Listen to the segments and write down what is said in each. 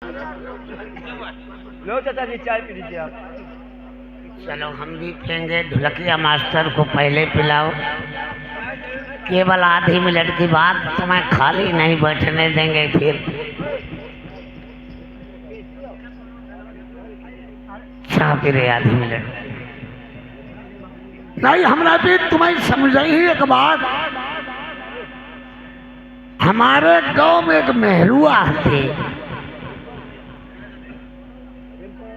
लो चाचा जी चाय पी लीजिए आप। चलो हम भी पियेंगे। ढुलकिया मास्टर को पहले पिलाओ। केवल आधी मिनट की बात, तुम्हें खाली नहीं बैठने देंगे। फिर चाह पी रहे आधी मिनट नहीं हमरा भी तुम्हें समझ ही एक बात। हमारे गांव में एक मेहरुआ थे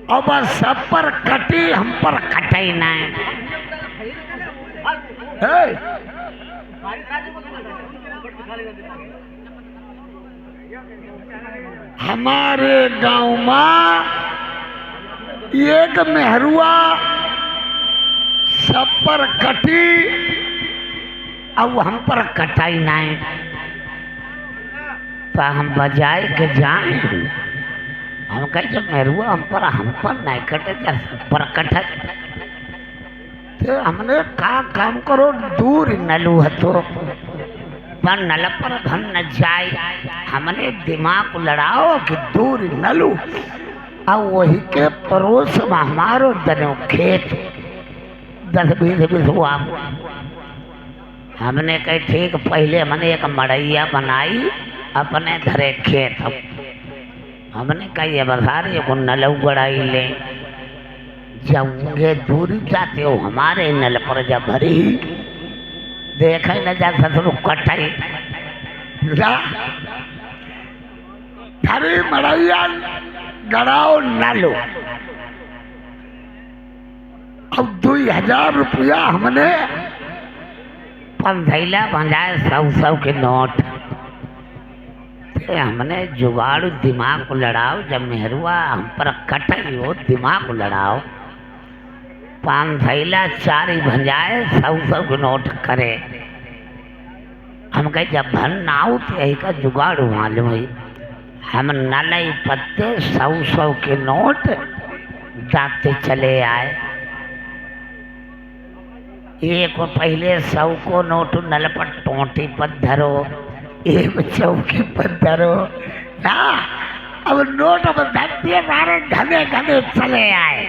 और बस सब पर कटी, हम पर कटाई नहीं। है। हमारे गांव में एक मेहरुआ सब पर कटी अब हम पर कटाई नहीं, तो हम बजाए के जाए। हम कहे जब मेरुआ हम पर नहीं कटे, सब पर कटे। तो हमने का काम करो, दूर नलू हतो पर नल पर धन न जाए। हमने दिमाग लड़ाओ कि दूर नलू। अब वही के पड़ोस में हमारो दनो खेत 10-20 हुआ। हमने कही ठीक, पहले हमने एक मड़ैया बनाई अपने धरे खेत। हमने कही ये बसारे को नलऊ गड़ाई ले। जब दूरी जाते हो हमारे नल पर जब भरी देखे न जा ससुर कटाई धरी मड़ैया गड़ाओ नलो। अब 2000 रुपया हमने पंधैला बंजाए 100 के नोट। हमने जुगाड़ दिमाग को लड़ाओ, जब मेहरुआ हम पर कटाई हो दिमाग को लड़ाओ। 5 थैला 4 ही भंजाए 100 के नोट करे। हम कहे जब भन ना हो तो यही का जुगाड़ मालूम है। हम नलई पत्ते 100 के नोट दाते चले आए। एक पहले 100 को नोट नल पर टोटी पर धरो, एक चौकी पर धरो ना। अब नोट अब धरती सारे घने घने चले आए।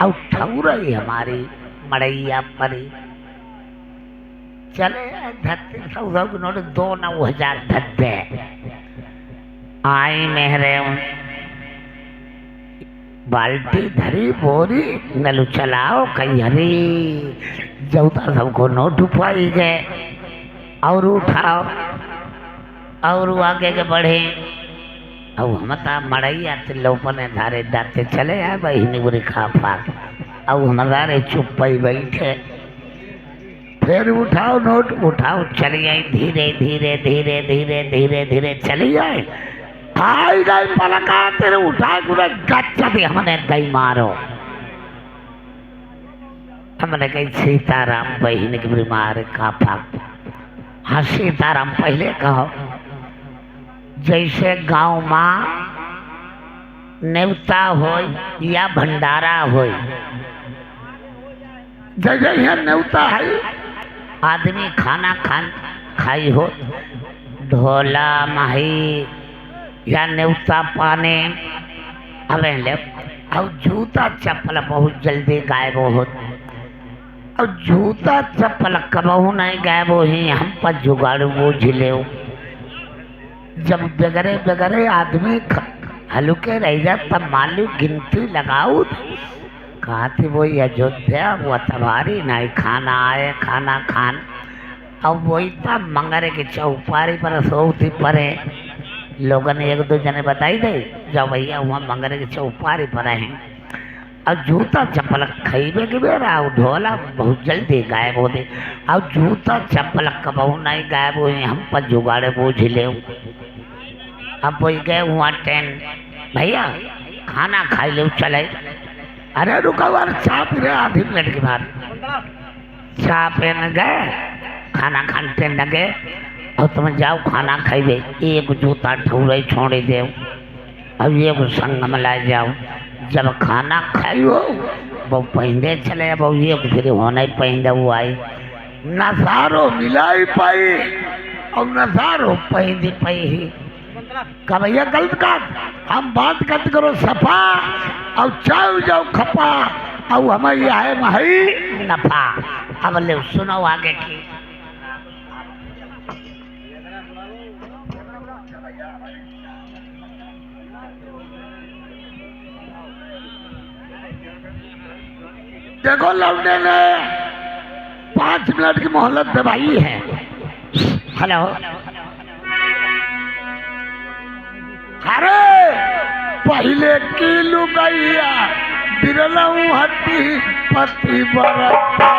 अब ठौरई हमारी मड़ैया परी चले आए। धरती 100 के नोट 2-9,000 धरते आई। मेहरे बाल्टी धरी बोरी नलू चलाओ कही हरी जौता सबको नोट उपाई गए। और उठाओ और आगे के बढ़े। अब हम मड़ैया लोपने धारे दाते चले आए बहनी बुरी खा फाक। अब हमारे चुप ही बैठे। फिर उठाओ नोट, उठाओ चली आई। धीरे धीरे धीरे धीरे धीरे धीरे चली आई। आई गई पलका तेरे उठाए पूरे गच्चा भी हमने दई मारो। हमने कही सीताराम बहन की बीमार का फाक। हाँ सीताराम पहले कहो। जैसे गांव में नेवता हो या भंडारा हो, जगह यहाँ नेवता है। आदमी खाना खाई हो, ढोला माही या नेवता पाने अबे ले। और जूता चप्पल बहुत जल्दी गायब हो। और जूता चप्पल कबहू नहीं गायब हो ही हम पर जुगाड़ वो झिले। जब बगरे बगरे आदमी हल्के रह जाए तब मालूम गिनती लगाऊ। कहा थी वो अयोध्या वो तबारी नहीं खाना आए खाना खान। अब वही तब मंगरे की चौपारी पर सोती पड़े। लोगों ने 1-2 जने बताई दे जब भैया वहाँ मंगरे की चौपारी पर हैं। और जूता चप्पल खरीबे के बेरा ढोला बहुत जल्दी गायब हो दे। और जूता चप्पल कबहू नहीं गायब हुए हम पर जुगाड़े वो झिले। अब वही गए वहाँ ट्रेन भैया खाना खाई ले चले। अरे रुका बार चाय पी रहे आधी मिनट के बाद। चाय पीने गए खाना खाने लगे। और तुम जाओ खाना खाइबे। एक जूता ठौरे छोड़े दे। अब एक संग में ला जाओ। जब खाना खाइयो वो पहने चले। अब एक फिर होने पहने वो आई। नजारो मिलाई पाई और नजारो पहनी पाई ही का भैया गलत कर हम बात करते करो सफा और चाव जाओ खपा और हमें यह है महई नफा। अब ले सुनो आगे की। देखो लौंडे ने 5 मिनट की मोहलत दबाई है। हेलो, अरे पहले की लुगैया बिरलऊ हती पति बरता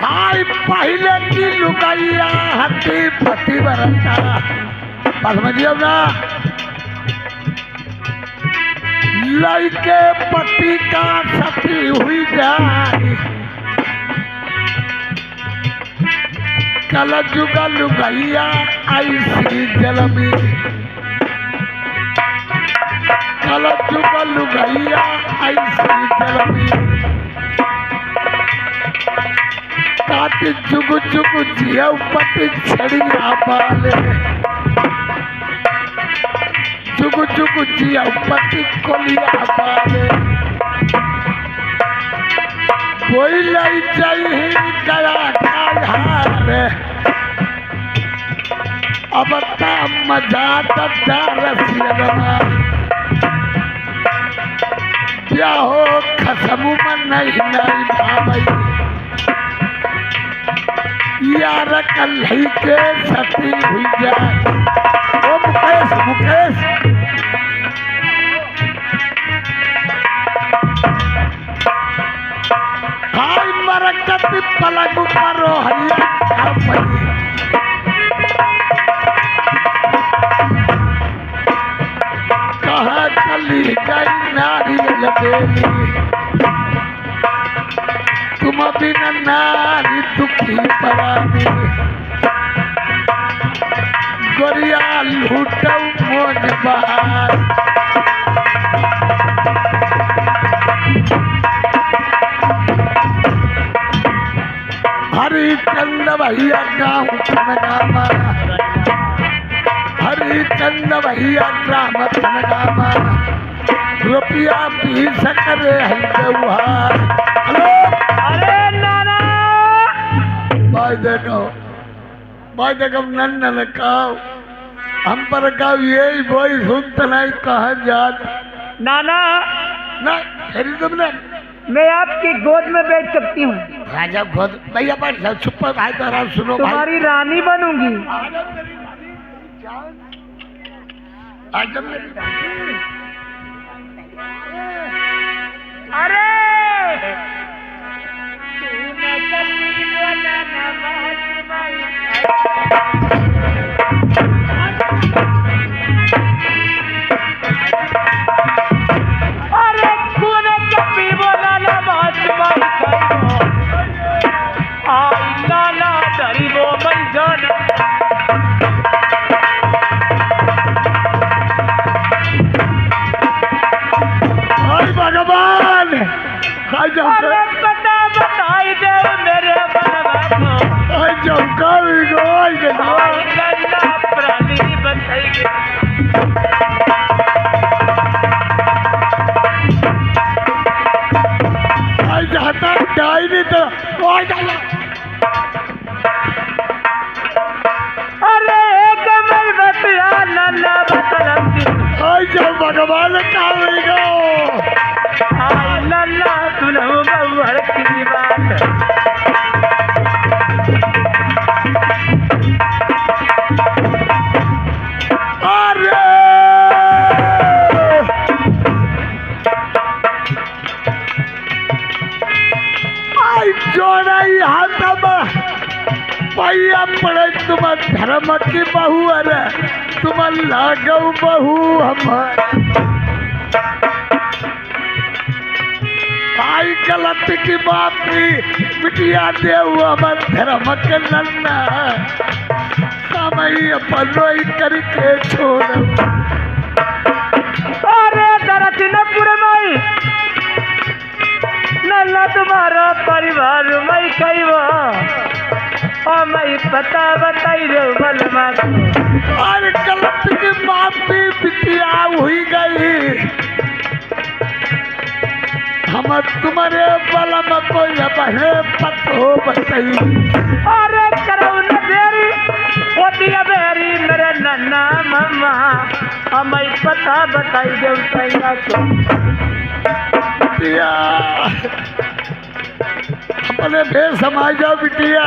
आई पहले की लुगैया हती पति बरता। बस समझिए ना, लड़के पति का सती हुई जाए कल जुगा लुगैया ऐसी जलमी कल जुगा लुगैया ऐसी जलमी काटी जुग जुग जिया पति छड़िया बाले जुग जुग जिया पति कोलिया बाले कोई लाई चाहिए गया खाए अब ता मजा तथा रसियरमा क्या हो खसमु मन नहीं नहीं भाई यार कल्ही के सती हुई जाए। ओ मुकेश मुकेश हाय मरकत पलंग पर हरिया कहा चली गई नारियल बेली तुम बिना नारी दुखी परानी गोरिया लूटऊ मोज बहार हरिचंद भैया गाँव थनगामा हरिचंद भैया ग्राम थनगामा रुपया 20 करे है त्योहार। हेलो अरे नाना भाई देखो नन्न काव हम पर काव यही बोई सुनते नहीं कहा जात नाना, ना फिर तुमने मैं आपकी गोद में बैठ सकती हूँ, राजा खुद भैया बैठ जाओ चुप भाई तो आराम सुनो भाई तुम्हारी रानी बनूंगी। आजम मेरी अरे अरे खून कपी बोला ना बाजवाई आई नाना डरी वो मंजन भगवान अरे पता बताई दे मेरे बनवा प्राणी बताई जाता गाय नहीं तो अरे कमल बतिया नन्ना जाओ भगवान कावेगा आई नन्ना सुनो बहुर की बात अरे आई जोड़ा हाथ पैया पड़े तुम धर्म की बहू अरे तुम लागो बहू हमार आई गलत की बापी बिटिया देव हमार धर्म के नन्ना हम मैं अपनो ही करके छोड़। अरे दरसिनपुर में नल्ला तुम्हारा परिवार मैं कैवा और मैं पता बताई रे बलमा और गलत की माफी बिटिया हुई गई। हम तुम्हारे बलम को अब है पतो बताई। अरे करो न देरी होती है बेरी मेरे नन्ना मम्मा और मैं पता बताई दे तैया को बिटिया अपने भेष समा जाओ बिटिया।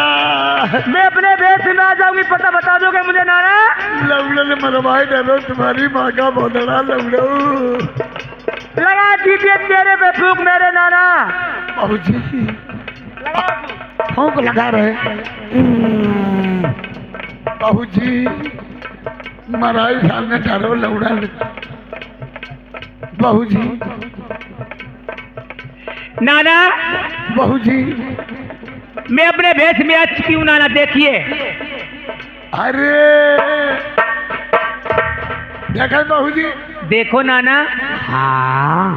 मैं अपने भेष में आ जाऊंगी पता बता दोगे मुझे नाना। लवड़े ने मरवाई डालो तुम्हारी माँ का बोधड़ा लवड़ो। लगा दीजिए चेहरे पे फूक मेरे नाना। बाबूजी फूक लगा रहे। बाबूजी मराई सामने डालो लवड़ा ने। बाबूजी नाना बाबूजी मैं अपने भेष में आ चुकी हूँ नाना देखिए। अरे देखा बाबूजी देखो नाना। हाँ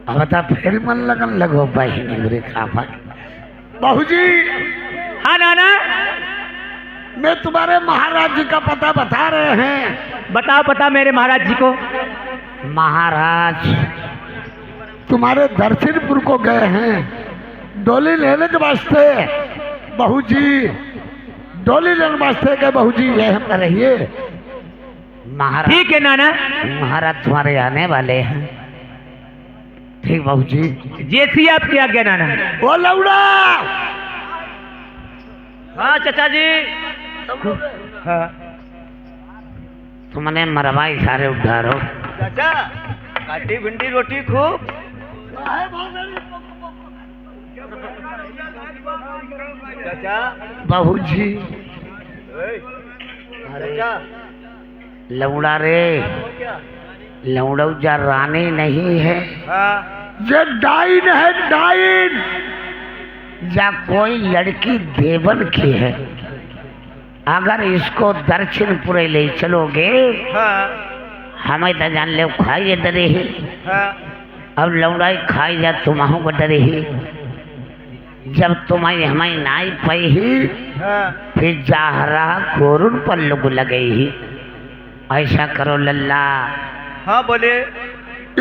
अब तो फिर मन लगन लगो बहन मेरे खाफा। बाबूजी हाँ नाना मैं तुम्हारे महाराज जी का पता बता रहे हैं। बताओ पता मेरे महाराज जी को। महाराज तुम्हारे दरसिनपुर को गए हैं डोली लेने के वास्ते। बहू जी डोली लेने वास्ते गए। बहू जी ये हम रहिए। महाराज ठीक है नाना। महाराज तुम्हारे आने वाले हैं। ठीक बहू जी। जैसी आपकी आज्ञा नाना। वो लौड़ा हाँ चाचा जी। हाँ तुमने मरवाई सारे उद्धारो। चाचा काटी भिंडी रोटी खूब। चाचा बहू जी लौड़ा रे लौड़ा जा रानी नहीं है। ये डाइन है डाइन। या कोई लड़की देवन की है। अगर इसको दक्षिणपुर ले चलोगे हमें तो जान ले खाइए डरे ही। अब लौड़ाई खाई जा तुम्हारों को डरे ही। जब तुम्हें हमें नाई पाई ही फिर जाहरा कोरुन पर लोग लगे ही। ऐसा करो लल्ला। हाँ बोले।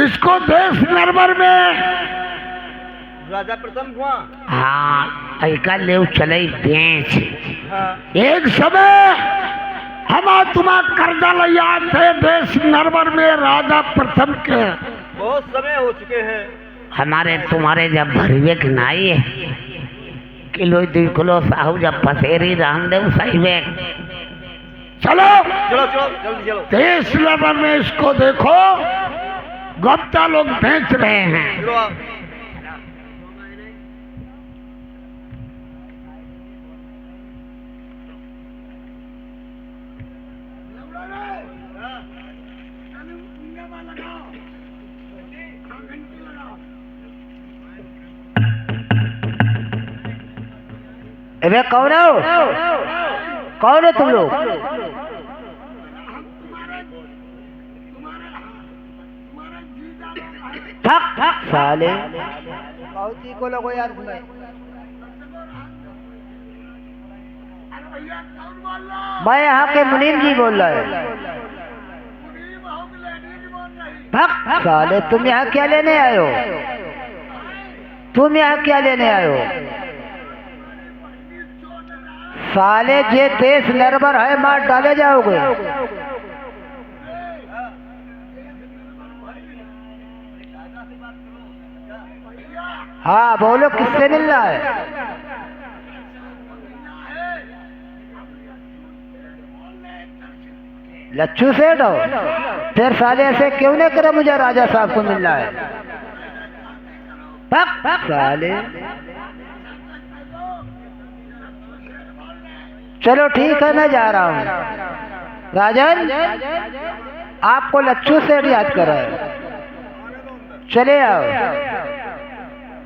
इसको देश नरबर में राजा प्रथम हुआ। हाँ ऐका ले चले बेच। एक समय हम तुम्हारा कर्जा लिया थे देश नरबर में राजा प्रथम के। बहुत समय हो चुके हैं। हमारे तुम्हारे जब भरवे के नाई है किलो 2 किलो साहू जब पसेरी राम देव सही में। चलो चलो चलो जल्दी चलो। देश नरबर में इसको देखो गुप्ता लोग बेच रहे हैं। चलो आप। अबे कौन हो? कौन हो तुम लोग? ठक ठक साले को लगो यार सुनाई। मैं यहाँ के मुनीम जी बोल रहा है। ठक साले तुम यहाँ क्या लेने आए हो? तुम यहाँ क्या लेने आए हो? साले जे देश निर्भर है मार डाले जाओगे। हाँ बोलो किससे मिल रहा है? लच्छू सेठ हो? फिर साले ऐसे क्यों नहीं करे मुझे राजा साहब को मिल रहा है। पक पक साले चलो ठीक है मैं जा रहा हूँ। राजन आपको लच्छू सेठ याद कर रहा है। चले आओ।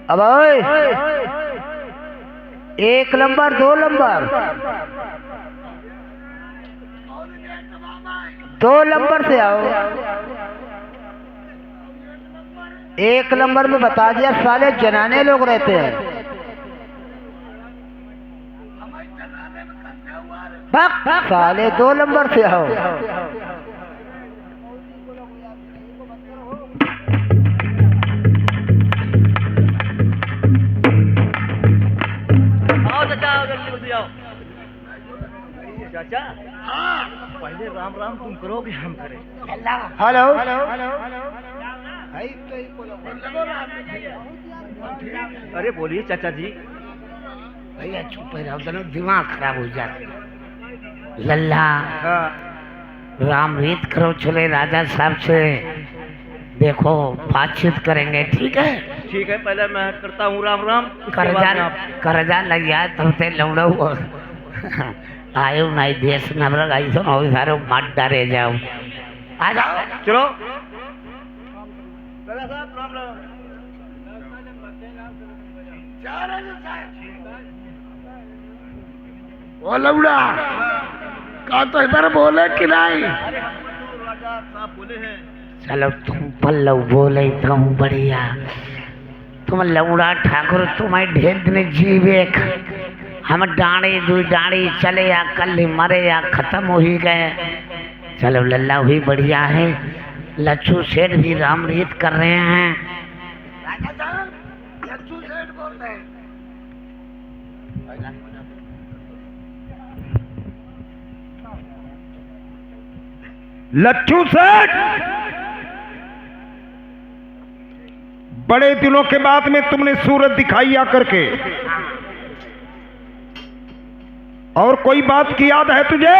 अब ओए 1 नंबर 2 नंबर 2 नंबर से आओ। 1 नंबर में बता दिया साले जनाने लोग रहते हैं। भक साले 2 नंबर से आओ। चाचा पहले राम राम तुम करो कि हम करें? हेलो अरे बोलिए चाचा जी। भैया चुप रहो, दोनों दिमाग खराब हो जाता। लल्ला राम रीत करो, चले राजा साहब से देखो बातचीत करेंगे, ठीक है? ठीक है, पहले मैं करता हूँ राम राम। कर्जा लग जाए तो ते लौड़ो आयो नहीं देश में हमरा आई सो ना सारे मत डरे जाओ। आ जाओ चलो राजा साहब राम राम। ओ लौड़ा का तो इधर बोले कि नहीं? राजा साहब बोले हैं। चलो तुम पल्लव बोले तो बढ़िया। तुम लौड़ा ठाकुर तुम्हें ढेर दिन जीवे, हम डाड़ी दुई डाड़ी चले या कल ही मरे या खत्म हो ही गए। चलो लल्ला हुई बढ़िया है। लच्छू सेठ भी राम रीत कर रहे हैं। लच्छू सेठ बोल रहे हैं। लच्छू सेठ, बड़े दिनों के बाद में तुमने सूरत दिखाई आकर के, और कोई बात की याद है तुझे?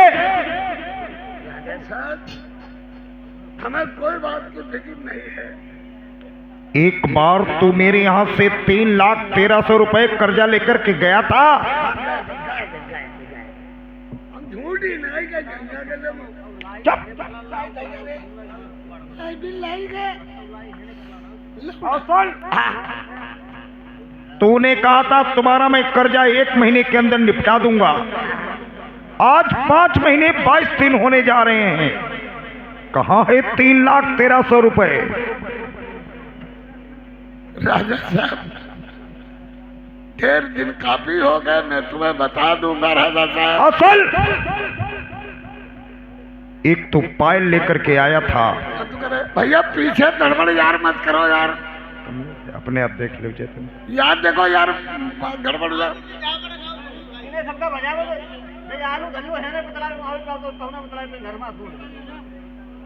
हमें कोई बात की फिक्र नहीं है। एक बार तू मेरे यहाँ से 3,13,000 रुपए कर्जा लेकर के गया था। हम झूठ ही नहीं गए, गंगा के जब तूने कहा था तुम्हारा मैं कर्जा 1 महीने के अंदर निपटा दूंगा। आज 5 महीने 22 दिन होने जा रहे हैं। कहाँ है 3,13,000 रुपए? राजा साहब, ढेर दिन काफी हो गए, मैं तुम्हें बता दूंगा राजा साहब। असल एक तो पायल लेकर के आया था। भैया पीछे गड़बड़ यार मत करो यार, अपने आप देख लो तुम यार, देखो यार गड़बड़ यार।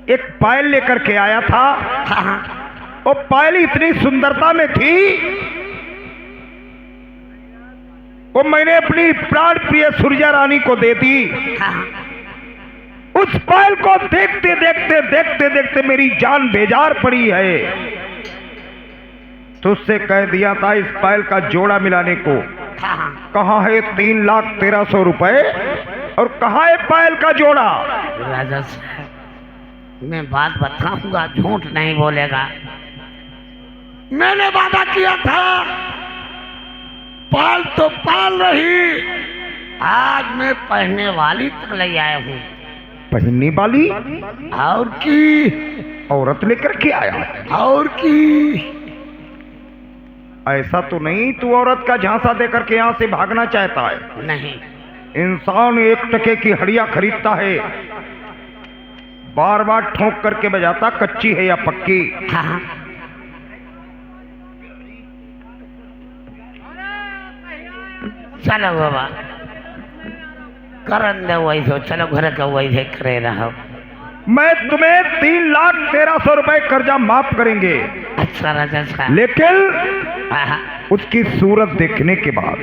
एक पायल लेकर के आया था। वो पायल इतनी सुंदरता में थी, वो मैंने अपनी प्राण प्रिय सुरजा रानी को दे दी। उस पायल को देखते देखते देखते देखते मेरी जान बेजार पड़ी है। तुझसे कह दिया था इस पायल का जोड़ा मिलाने को। कहाँ है 3,13,000 रुपए और कहाँ है पायल का जोड़ा? राजा साहब, मैं बात बताऊंगा, झूठ नहीं बोलेगा। मैंने वादा किया था, पाल तो पाल रही, आज मैं पढ़ने वाली तक ले आया हूँ। पहनने वाली और की औरत लेकर के आया? और की ऐसा तो नहीं तू औरत का झांसा देकर के यहाँ से भागना चाहता है? नहीं, इंसान 1 टके की हड़िया खरीदता है, बार बार ठोक करके बजाता कच्ची है या पक्की। हाँ। चलो बाबा करन दे वैसे, चलो घर का वैसे करे रहो। मैं तुम्हें 3,13,000 रुपए कर्जा माफ करेंगे। अच्छा राजा साहब, लेकिन हाँ, उसकी सूरत देखने के बाद।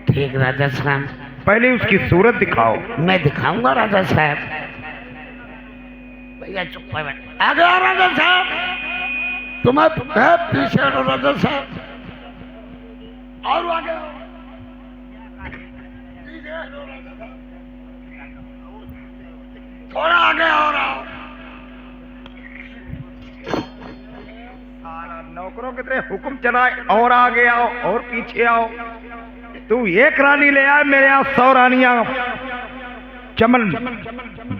ठीक राजा साहब, पहले उसकी सूरत दिखाओ। मैं दिखाऊंगा राजा साहब। भैया चुप बैठ। आ गया राजा साहब, तुम्हें पीछे हटो राजा साहब, और आगे आओ। पीछे हटो राजा साहब, थोड़ा आगे और आओ। नौकरों की तरह हुक्म चलाए, और आगे आओ और पीछे आओ। तू 1 रानी ले आए, मेरे यहाँ 100 रानियां चमन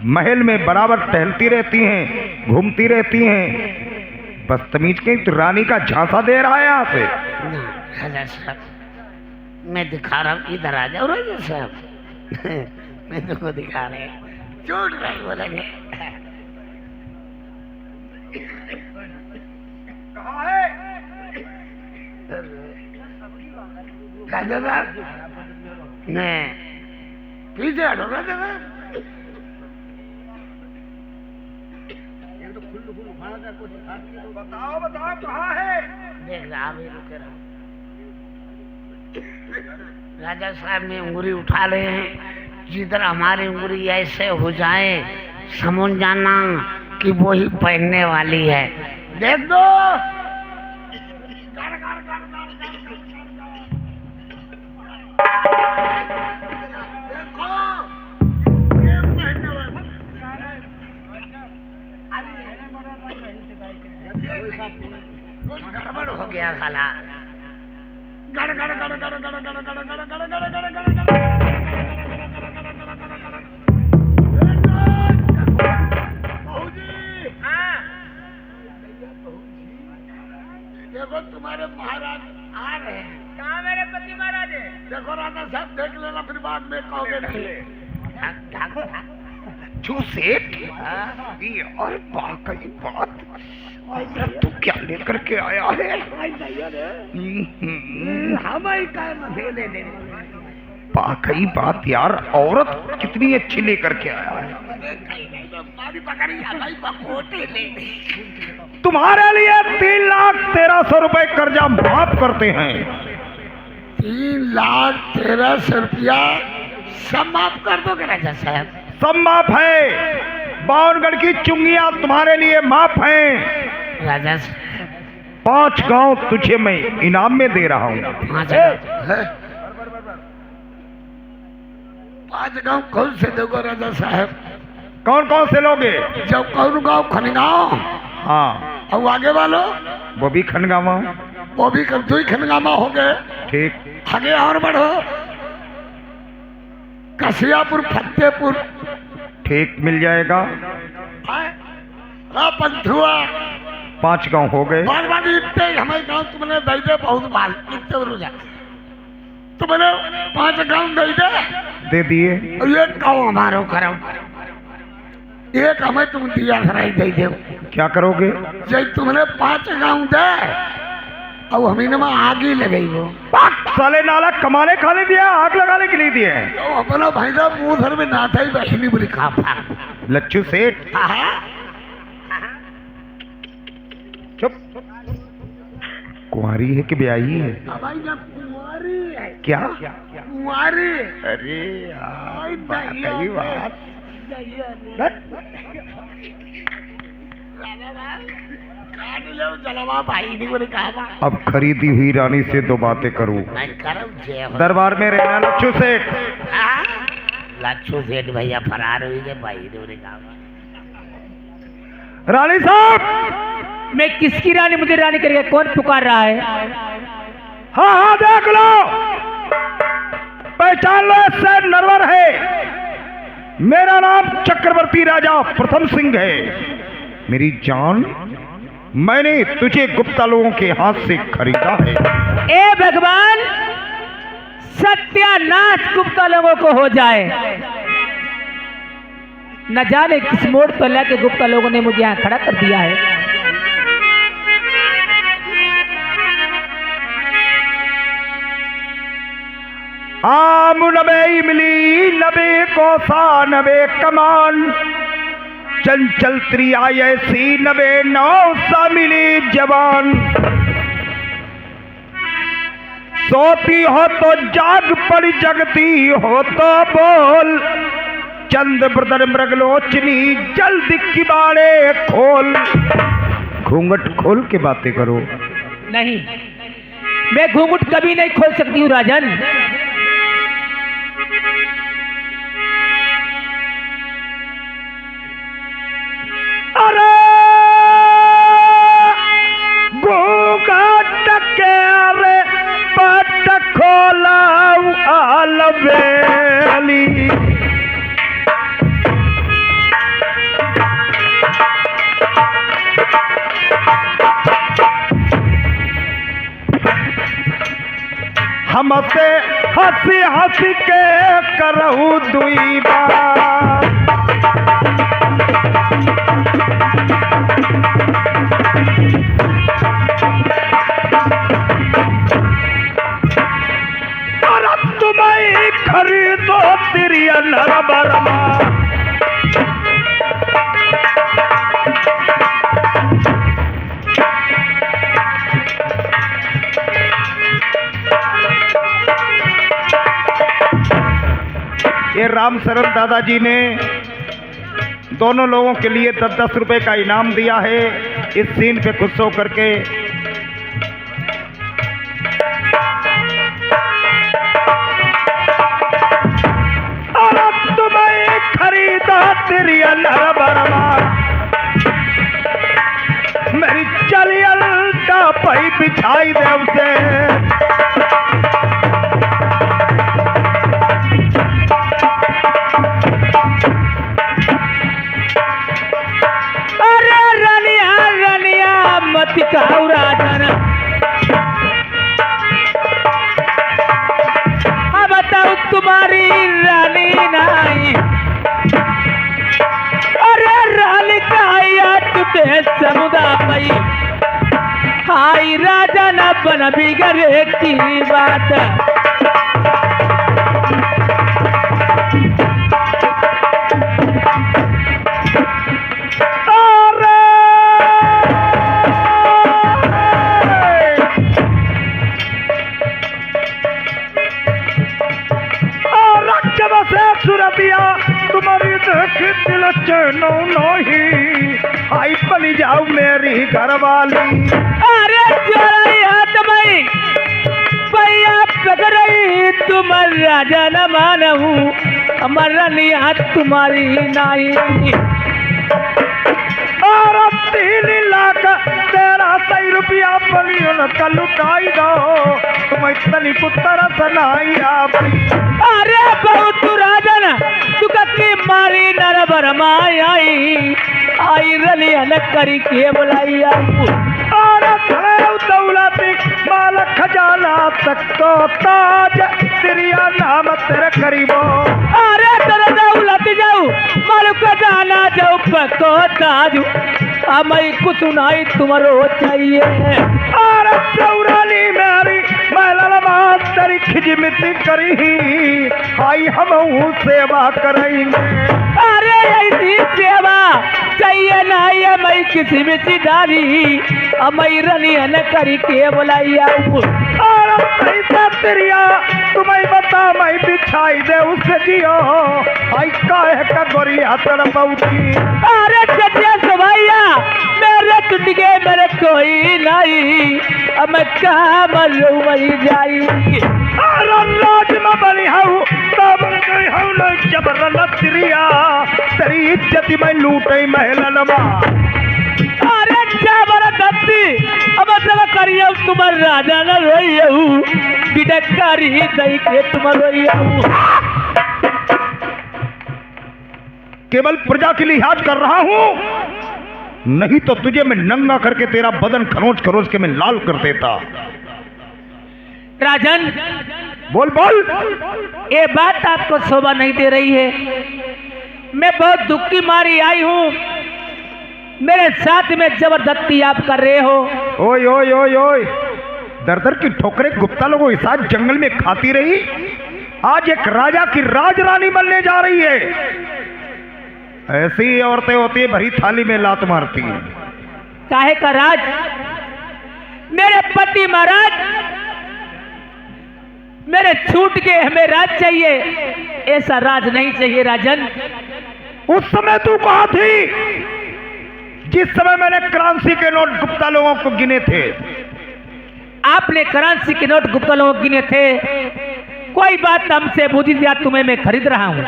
महल में बराबर टहलती रहती हैं, घूमती रहती हैं। बदतमीज के तो रानी का झांसा दे रहा है यहाँ से। ना राजा साहब मैं दिखा रहा हूँ, इधर आ जाओ राजा साहब। मैं तुमको दिखा रहे हैं, झूठ नहीं बोलेंगे। कहाँ है राजा साहब? मैं पीछे हटो राजा साहब। बताओ बताओ कहाँ है? देख रहा अभी रुके रहो। राजा साहब में उंगली उठा रहे हैं, जिधर हमारी उंगली ऐसे हो जाए समझ जाना कि वो ही पहनने वाली है। देख दो। गड़बड़ हो गया साला। गड़ गड़ गड़ गड़ गड़ गड़ गड़ गड़ गड़ गड़ गड़ गड़। देखो तुम्हारे महाराज आ रहे हैं। कहाँ मेरे पति महाराज है? देखो राजा साहब देख लेना, फिर बाद में कहोगे नहीं। छू सेठ और वाकई बात तू क्या लेकर के आया है? हमारी काम ले ले। वाकई बात यार, औरत कितनी अच्छी लेकर के आया है। तुम्हारे लिए 3,13,000 रुपए कर्जा माफ करते हैं। 3,13,000 रुपया सब माफ कर दोगे राजा साहब? सब माफ है। बावनगढ़ की चुंगियां तुम्हारे लिए माफ हैं। राजा साहब 5 गांव तुझे मैं इनाम में दे रहा हूँ। 5 गांव कौन से दोगे राजा साहब? कौन कौन से लोगे? जब कौन गांव खनगांव हाँ, और आगे वालों वो भी खनगावा। वो भी कर 2 खनगामा हो गए। ठीक, आगे और बढ़ो, कसियापुर फतेहपुर ठीक मिल जाएगा। पंथुआ 5 गांव हो गए। बार बार इतने हमारे गांव तुमने दे दे बहुत बाल इतने रुझा तुमने 5 गांव दे दे दिए। दे। एक गांव हमारो करो, एक हमें तुम दिया खराई दे दो। क्या करोगे? जब तुमने 5 गांव दे और हमें में आग ही लगाई वो साले नाला कमाने खाने दिया, आग लगाने के लिए दिए हैं। तो अपना भाई साहब मुंह घर में नाथा ही बहनी बुरी खा लच्छू सेठ चुप। कुंवारी है कि ब्याही है? भाई साहब कुंवारी है। क्या कुंवारी? अरे यार वाकई बात। जलवा भाई नहीं बोले कहा। अब खरीदी हुई रानी से 2 बातें करूं। मैं करूँ जय हो। दरबार में रहना लच्छू सेठ। लच्छू सेठ भैया फरार हुई गए भाई ने बोले कहा। रानी साहब, मैं किसकी रानी? मुझे रानी करके कौन पुकार रहा है? हाँ हाँ देख लो, पहचान लो, इससे नरवर है। मेरा नाम चक्रवर्ती राजा प्रथम सिंह है। मेरी जान, मैंने तुझे गुप्ता लोगों के हाथ से खरीदा है। ए भगवान, सत्यानाश गुप्ता लोगों को हो जाए। न जाने किस मोड़ पर लाके गुप्ता लोगों ने मुझे यहाँ खड़ा कर दिया है। आम नबे इमली नबे कोसा नबे कमान, चंचल त्रिया ऐसी नबे नौसा मिली जवान। सोती हो तो जाग पड़ी, जगती हो तो बोल। चंद ब्रदर मृगलोचनी जल्द किबाड़े खोल। घूंघट खोल के बातें करो। नहीं, मैं घूंघट कभी नहीं खोल सकती हूँ राजन। अरे घूंघट के रे पट खोला आलबेली। हमसे हंसी हंसी के करहु दुई बार। और अब तुम्हें खरीदो तेरी नर बरमा। ये राम शरण दादाजी ने दोनों लोगों के लिए 10-10 रुपए का इनाम दिया है। इस सीन पे खुश होकर के और तुम्हें खरीदा तेरी नर बरमा। मेरी चलियल टापई बिछाई दे उसे। मतिकाऊ राजन अब बताओ तुम्हारी रानी नहीं। अरे रानी का तुझे समुदा पई हाई राजा न बन बिगड़े की बात। सुरतिया तुम्हारी देख दिल चैनो नहीं। आई बनी जाओ मेरी घरवाली। अरे चोराई हाथ में पैया पकड़ई तुम राजा न मानू हमारा हाथ तुम्हारी नहीं। और 3 लाख 13 रुपया बलियों का लुटाई दो। तुम इतनी पुत्र सनाई आप। अरे बहुत राजन तू की मारी नर बरमाई आई रली अलग करी के बुलाई। और दौलती माल खजाना तक तो ताज तेरिया नाम तेरे करीबो। अरे तेरे दौलत जाऊ माल खजाना जाऊ पको ताज हमें कुछ नहीं तुम्हारो चाहिए। और चौरानी मेरी मैं तेरी खिजमती करी आई हम सेवा करेंगे। अरे ऐसी सेवा चाहिए नहीं है मैं किसी में सिधारी हमें रनी न करी के बुलाई। और पैसा तेरिया तुम्हें बता मैं बिछाई दे उससे जियो। आई काहे का गोरिया तेरा बहुती। अरे सच्चा सवाइया मेरे टुटके मेरे कोई नहीं अब मैं कहाँ मरू मरी जाई। अरे राज में बनी हूँ तब गई हूँ न जबरदस्त तेरिया तेरी इज्जत में लूटे महलनमा। अरे जबरदस्ती अब जब करिए तुम्हारे राजा न रोई बिडकारी दई के तुम रोई। केवल प्रजा के लिहाज कर रहा हूँ नहीं तो तुझे मैं नंगा करके तेरा बदन खरोच खरोच के मैं लाल कर देता। राजन बोल बोल। ये बात आपको शोभा नहीं दे रही है। मैं बहुत दुख की मारी आई हूँ। मेरे साथ में जबरदस्ती आप कर रहे हो। ओए ओए ओए ओए दर दर की ठोकरें गुप्ता लोगों के साथ जंगल में खाती रही आज एक राजा की राजरानी बनने जा रही है। ऐसी औरतें होती है भरी थाली में लात मारती हैं। काहे का राज मेरे पति महाराज मेरे छूट के हमें राज चाहिए ऐसा राज नहीं चाहिए। राजन उस समय तू कहाँ थी जिस समय मैंने करेंसी के नोट गुप्ता लोगों को गिने थे। आपने करेंसी के नोट गुप्ता लोगों को गिने थे। कोई बात हमसे पूछी दिया तुम्हें मैं खरीद रहा हूँ।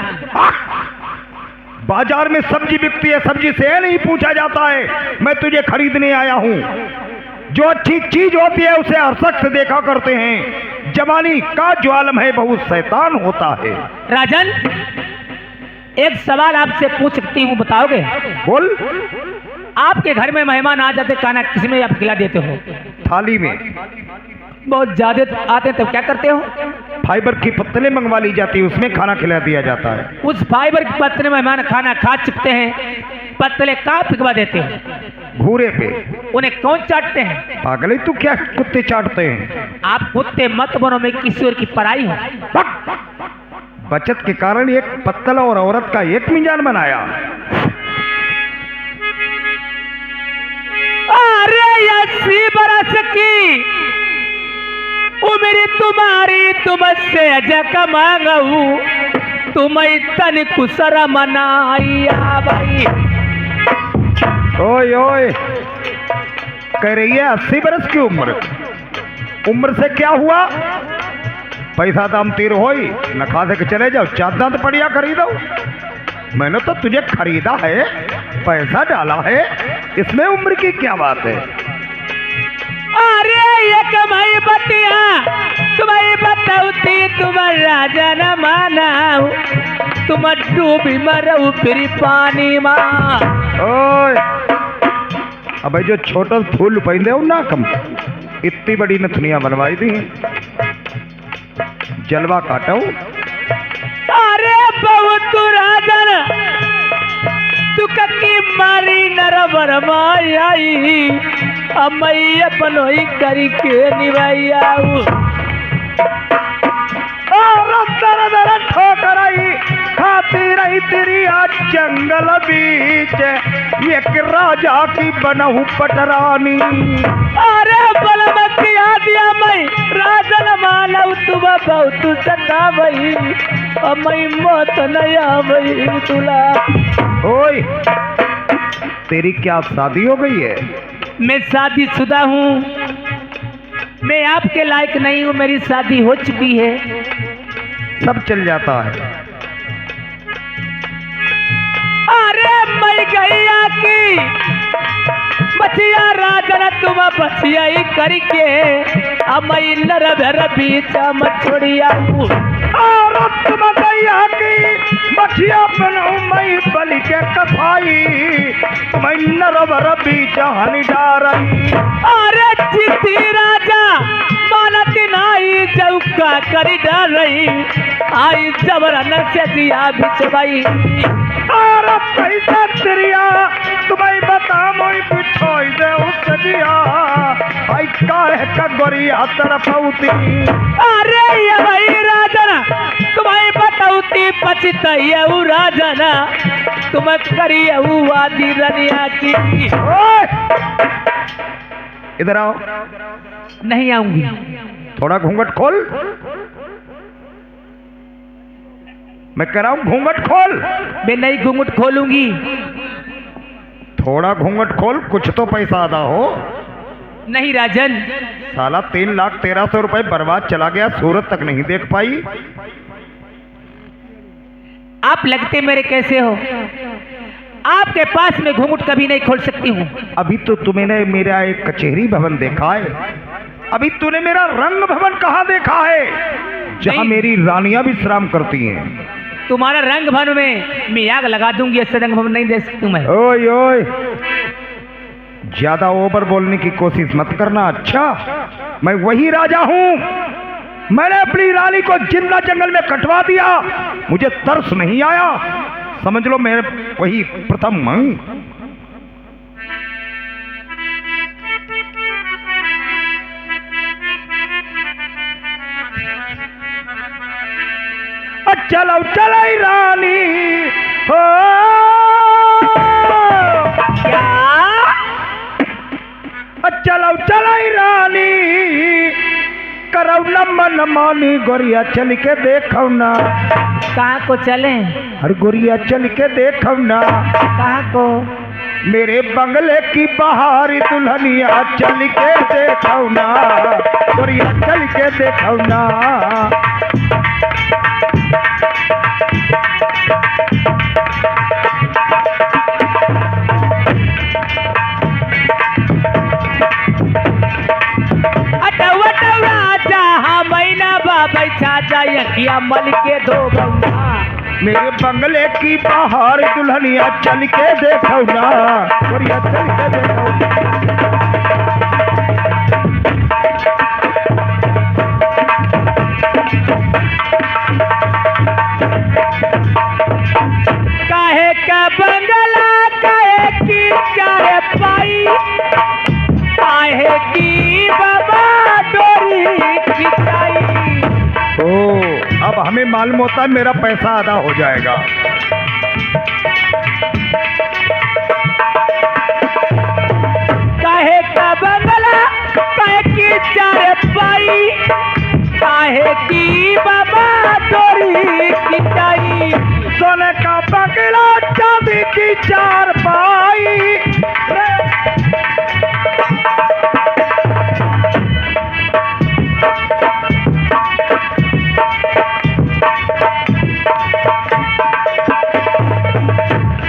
बाजार में सब्जी बिकती है सब्जी से नहीं पूछा जाता है मैं तुझे खरीदने आया हूँ। जो अच्छी चीज होती है उसे हर शख्स देखा करते हैं। जवानी का जो आलम है बहुत शैतान होता है। राजन एक सवाल आपसे पूछ सकती हूँ बताओगे? बोल। आपके घर में मेहमान आ जाते, खाना किसमें आप खिला देते हो? थाली में। बहुत ज्यादा आते तब क्या करते हो? फाइबर की पत्तलें मंगवा ली जाती है, उसमें खाना खिला दिया जाता है। उस फाइबर की पत्तले मेहमान खाना खा चुकते हैं, पत्तले कहाँ फिकवा देते हो? घूरे पे। उन्हें कौन चाटते हैं? पागल है तू, क्या कुत्ते चाटते हैं? आप कुत्ते मत बनो, मैं किसी और की पराई हूँ। बचत के कारण एक पत्तल और औरत का एक मीजान बनाया। अरे 80 बरस की उम्र तुम्हारी, तुमसे अजक मांगू, तुम्हें तन कुसरा मनाइया भाई। ओए ओए, कह रही है 80 बरस की उम्र। उम्र से क्या हुआ? पैसा दाम तीर होई न खा के चले जाओ, चादर तो बढ़िया खरीदो। मैंने तो तुझे खरीदा है, पैसा डाला है, इसमें उम्र की क्या बात है? अरे ये कमाई बतिया तुम्हारी बताऊती, तुम्हारा जन मानाऊ, तुम डूबी मरऊ फिर पानी माँ। ओए अबे जो छोटा फूल पहनते हो ना, कम इतनी बड़ी नथुनिया बनवाई दी, जलवा काटो। अरे बहुत राजन तू ककी मारी नरबर माई, अमई अपनोई करी के निभाइयाऊ। दर दर ठोकराई खाती रही तेरी आज जंगल बीच, एक राजा की बनहु पटरानी। अरे बलमतिया दिया मैं राजन मानव, तुम बहुत सता भई, अमई मौत नया भई तुला। ओए तेरी क्या शादी हो गई है? मैं शादीशुदा हूँ, मैं आपके लायक नहीं हूँ, मेरी शादी हो चुकी है। सब चल जाता है। अरे मैं गैया की बचिया राजन, तुम बचिया ही करके अमई नरभर बीचा मछोड़िया हूँ। और तुम गैया की मछिया बनू मई बलि के कसाई, मैं नरबर बीच हनी डारई। अरे चित्ती राजा मानती नाई, चौका करी डाल रही आई जबरन से दिया बिचवाई। और पैसा तेरिया तुम्हें बता मोई पिछोई दे उस दिया, आई काहे का गोरिया तरफौती। अरे ये भाई राजना तुम्हें बताऊती पछताइए वो राजना, तुम करिए वो वादी रनिया की। ओए इधर आओ। नहीं आऊंगी। थोड़ा घूंघट खोल, मैं कह रहा हूं घूंघट खोल। मैं नहीं घूंघट खोलूंगी। थोड़ा घूंघट खोल, कुछ तो पैसा अदा हो। नहीं राजन, साला 3,13,000 रुपए बर्बाद चला गया, सूरत तक नहीं देख पाई। आप लगते मेरे कैसे हो? आपके पास में घूंघट कभी नहीं खोल सकती हूँ। अभी तो तुमने मेरा एक कचहरी भवन देखा है, अभी तूने मेरा रंग भवन कहाँ देखा है, जहाँ नहीं। मेरी रानियां विश्राम करती हैं। तुम्हारा रंग भवन में मैं आग लगा दूंगी, ऐसे रंग भवन नहीं दे सकती हूँ मैं। ओए ओए, ज्यादा ओवर बोलने की कोशिश मत करना। अच्छा, मैं वही राजा हूँ, मैंने अपनी रानी को जिंदा जंगल में कटवा दिया, मुझे तरस नहीं आया, समझ लो मैं वही प्रथम हूँ। चलो चलो रानी हो क्या, चलो चलो रानी करो न मन मानी, गोरिया चल के देखो ना। कहाँ को चले? अरे गोरिया चल के देखो ना। कहाँ को? मेरे बंगले की बहारी दुल्हनिया, चल के देखो ना, गोरिया चल के देखो ना। बैठा जाए मल के दो बंगा। मेरे बंगले की बाहर दुल्हनिया चल के देखो ना, गोरिया चल के देखो। काहे का बंगला काहे की चार पाई, काहे की बाबा डोरी खिंचाई। ओ, अब हमें मालूम होता है मेरा पैसा आधा हो जाएगा। काहे का बंगला काहे की चार पाई, काहे की बाबा डोरी खिंचाई। सोने का बंगला चांदी की चार पाई,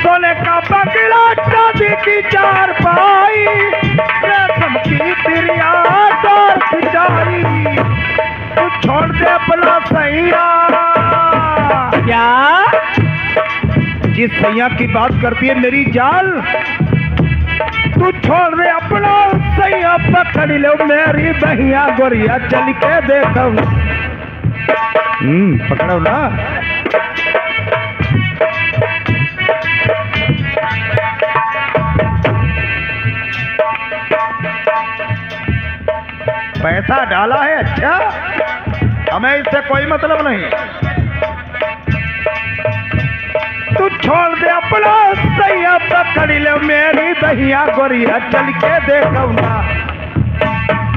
सोने का बंगला चांदी की चार पाई, रेशम की तिरिया डोर खिंचाई। तू छोड़ दे अपना सैया। क्या जिस सैया की बात करती है मेरी जाल, तू छोड़ दे अपना सैया, पकड़ लो मेरी बहिया गोरिया चल के देखो। पकड़ो ना। पैसा डाला है, अच्छा, हमें इससे कोई मतलब नहीं। तू छोड़ दे अपना सैया, पकड़ ले मेरी बहिया गोरिया चल के देखो ना,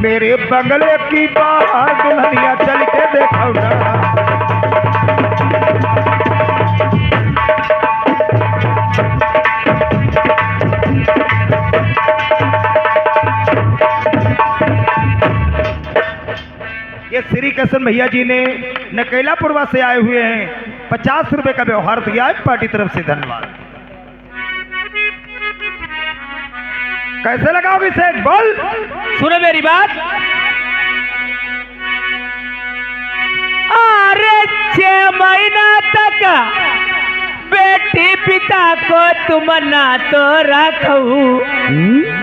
मेरे बंगले की बाहर दुल्हनिया चल के देखो ना। ये श्री कृष्ण भैया जी ने नकेलापुरवा से आए हुए हैं, 50 रुपए का व्यवहार दिया है, पार्टी तरफ से धन्यवाद। कैसे लगा अभिषेक, बोल। सुनो मेरी बात। अरे 6 महीना तक बेटी पिता को तुम ना तो रखू,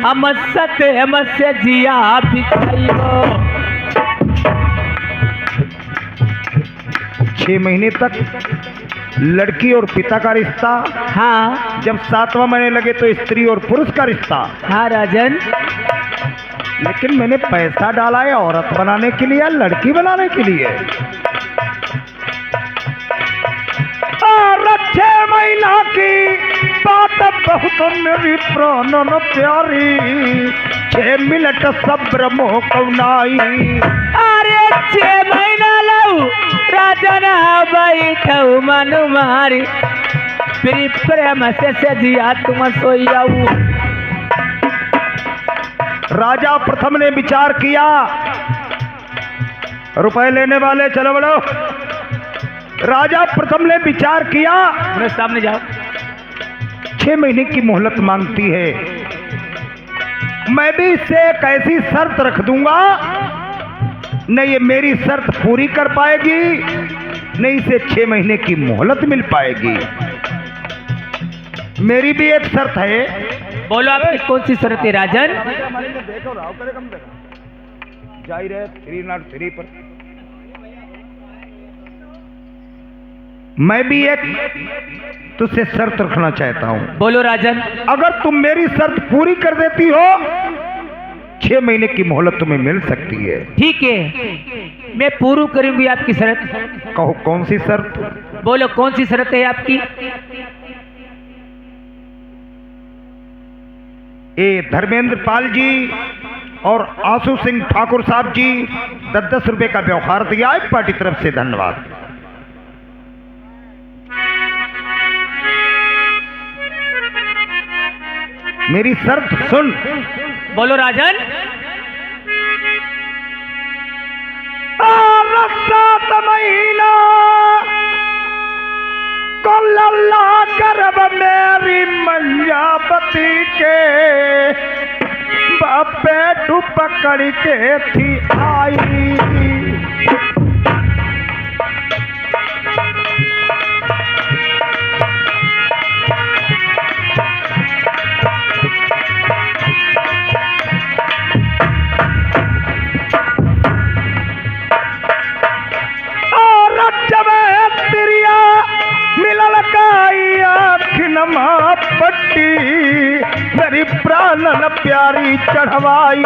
हम सत्य से जिया बिताइयो। 6 महीने तक लड़की और पिता का रिश्ता, हाँ जब 7वां महीने लगे तो स्त्री और पुरुष का रिश्ता। हाँ राजन, लेकिन मैंने पैसा डाला है औरत बनाने के लिए या लड़की बनाने के लिए? और 6 महीना की बात बहुत मेरी प्राणन प्यारी, 6 मिनट सब्र मोह कौनाई। अरे 6 महीना लऊ राजन बैठऊ मन मारी, प्री प्रेम से जिया तुम सोइयाऊ। राजा प्रथम ने विचार किया, रुपए लेने वाले चलो बड़ो। राजा प्रथम ने विचार किया, मेरे सामने जाओ। 6 महीने की मोहलत मांगती है, मैं भी इससे एक ऐसी शर्त रख दूंगा, न ये मेरी शर्त पूरी कर पाएगी, न इसे 6 महीने की मोहलत मिल पाएगी। मेरी भी एक शर्त है। बोलो आपकी कौन सी शर्त है राजन? जा ही रहे 303 पर। मैं भी एक तुझसे शर्त रखना चाहता हूँ। बोलो राजन। अगर तुम मेरी शर्त पूरी कर देती हो, 6 महीने की मोहलत तुम्हें मिल सकती है। ठीक है, मैं पूरी करूंगी आपकी शर्त। कहो कौन सी शर्त? बोलो कौन सी शर्त है आपकी? ये धर्मेंद्र पाल जी और आंसू सिंह ठाकुर साहब जी 10-10 रुपए का व्यवहार दिया है, पार्टी तरफ से धन्यवाद। मेरी शर्त सुन। बोलो राजन। 7 महीना को लल्ला गर्भ मेरी मंजापति के, पेट पकड़ के थी आई। प्यारी चढ़वाई।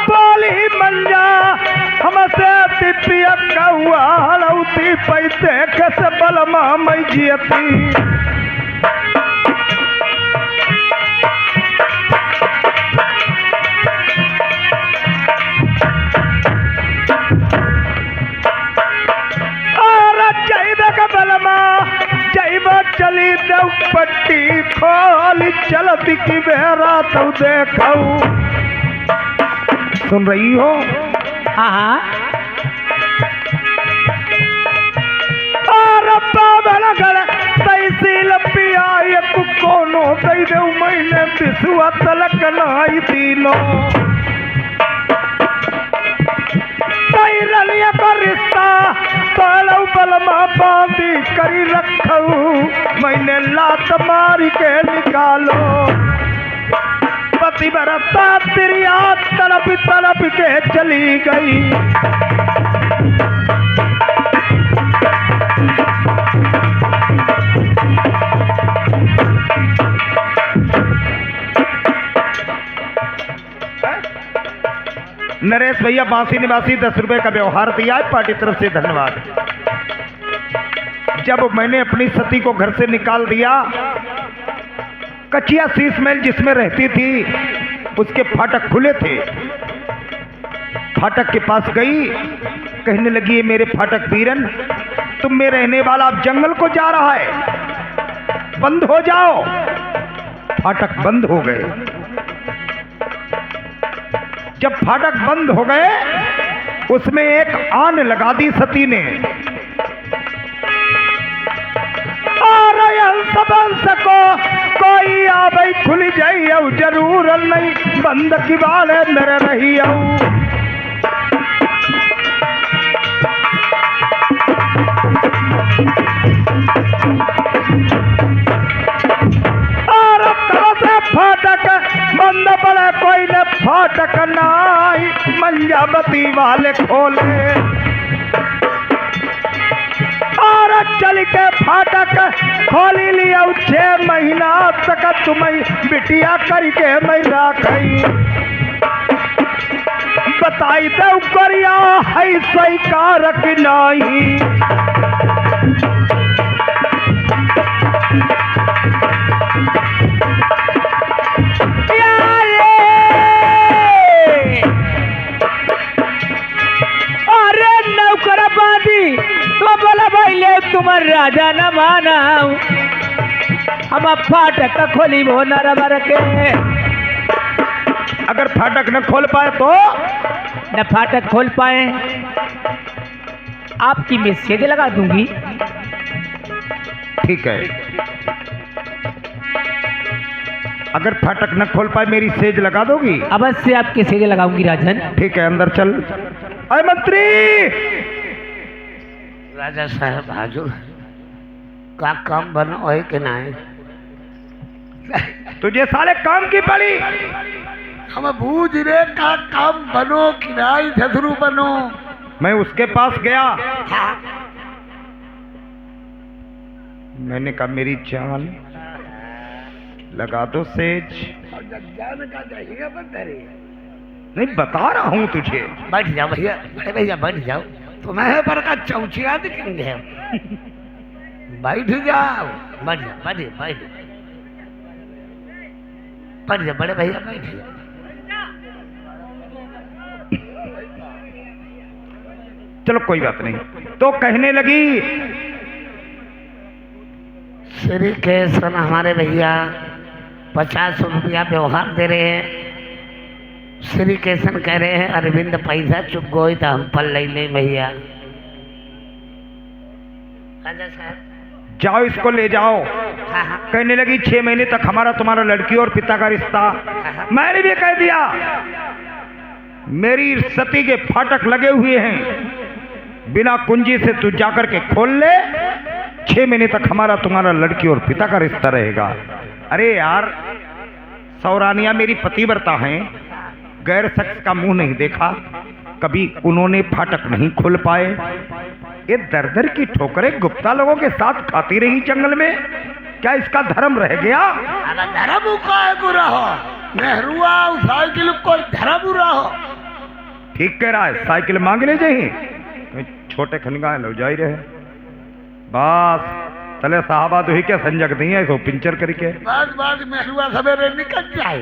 बोली मंजा हमसे तिपिया कौआ हड़ौती पैसे कस बलमा मैजियती। और जैब बलमा जैब चली दऊ पट्टी खोल चलती की बेहरा तू देखऊ। सुन रही हो? हाँ हाँ। और बाबल गल तैसील पिया एक कोनो दई दे महीने बिसुआ तलक नाई तीनो। तई रलिया का रिश्ता तलौ बलमा बांधी करी रखऊ। मैंने लात मारी के निकालो पति बरसा तिरिया तड़प तड़प के चली गई। नरेश भैया बांसी निवासी 10 रुपए का व्यवहार दिया है, पार्टी तरफ से धन्यवाद। जब मैंने अपनी सती को घर से निकाल दिया, कचिया शीश महल जिसमें रहती थी उसके फाटक खुले थे। फाटक के पास गई, कहने लगी, मेरे फाटक पीरन तुम में रहने वाला अब जंगल को जा रहा है, बंद हो जाओ। फाटक बंद हो गए। जब फाटक बंद हो गए उसमें एक आन लगा दी सती ने। सको कोई आवे खुल जाई जरूर नहीं, बंद की बाले मेरे रही और से फाटक बंद पड़े कोई ने फाटक नाई, मंजाबती वाले खोले और चल के फाटक खोली लिया। 6 महीना तक तुम्हें बिटिया करके मैं राखी। बताई दो करिया है स्वीकार कि नहीं। अरे नौकर बादी तो बोला भाई ले तुम्हार राजा न माना, हम फाटक खोली वो नरबर के। अगर फाटक न खोल पाए तो न फाटक खोल पाए आपकी मैं सेज लगा दूंगी। ठीक है, अगर फाटक न खोल पाए मेरी सेज लगा दोगी? अवश्य आपकी सेज लगाऊंगी राजन। ठीक है, अंदर चल। अरे मंत्री! राजा साहब हाजुर का काम बनो है कि नहीं? तुझे साले काम की पड़ी। हम बूझ रे का काम बनो कि नहीं झसरू बनो। मैं उसके पास गया, मैंने कहा मेरी जान लगा दो सेज। जान का चाहिए बंदरी। नहीं बता रहा हूँ तुझे। बैठ जाओ भैया, बड़े भैया बैठ जाओ। तुम्हें पर का चौचिया दिखेंगे। बैठ जाओ, बैठ जाओ, बैठ जाओ, बैठ जाओ, बैठ जाओ बड़े भैया, बैठ जाओ। चलो कोई बात नहीं। तो कहने लगी, श्री कृष्ण हमारे भैया 50 रुपया व्यवहार दे रहे हैं। श्री कृष्ण कह रहे हैं अरविंद पैसा चुक गई तो हम पर ले ले भैया। राजा साहब जाओ इसको ले जाओ। हाँ हाँ कहने लगी 6 महीने तक हमारा तुम्हारा लड़की और पिता का रिश्ता। मैंने भी कह दिया मेरी सती के फाटक लगे हुए हैं, बिना कुंजी से तू जाकर के खोल ले। 6 महीने तक हमारा तुम्हारा लड़की और पिता का रिश्ता रहेगा। अरे यार, सौरानिया मेरी पतिव्रता हैं, 6 महीने तक हमारा तुम्हारा लड़की और पिता का रिश्ता रहेगा। अरे यार, सौरानिया मेरी पतिव्रता हैं, बिना कुंजी से तू जाकर के खोल ले। 6 महीने तक हमारा तुम्हारा लड़की और पिता का रिश्ता रहेगा। अरे यार, सौरानिया मेरी पतिव्रता हैं, गैर शख्स का मुंह नहीं देखा, कभी उन्होंने फाटक नहीं खोल पाए। ये दर दर की ठोकरें गुप्ता लोगों के साथ खाती रही जंगल में, क्या इसका धर्म रह गया? अरे धर्म का है बुरा हो, नेहरूआ साइकिल कोई धर्म बुरा हो। ठीक कह रहा है, साइकिल मांग ले जाइए, छोटे खनगा लो जा ही रहे बस तले साहबा तो ही क्या संजक नहीं है इसको पिंचर करके बाद नेहरूआ सवेरे निकल जाए,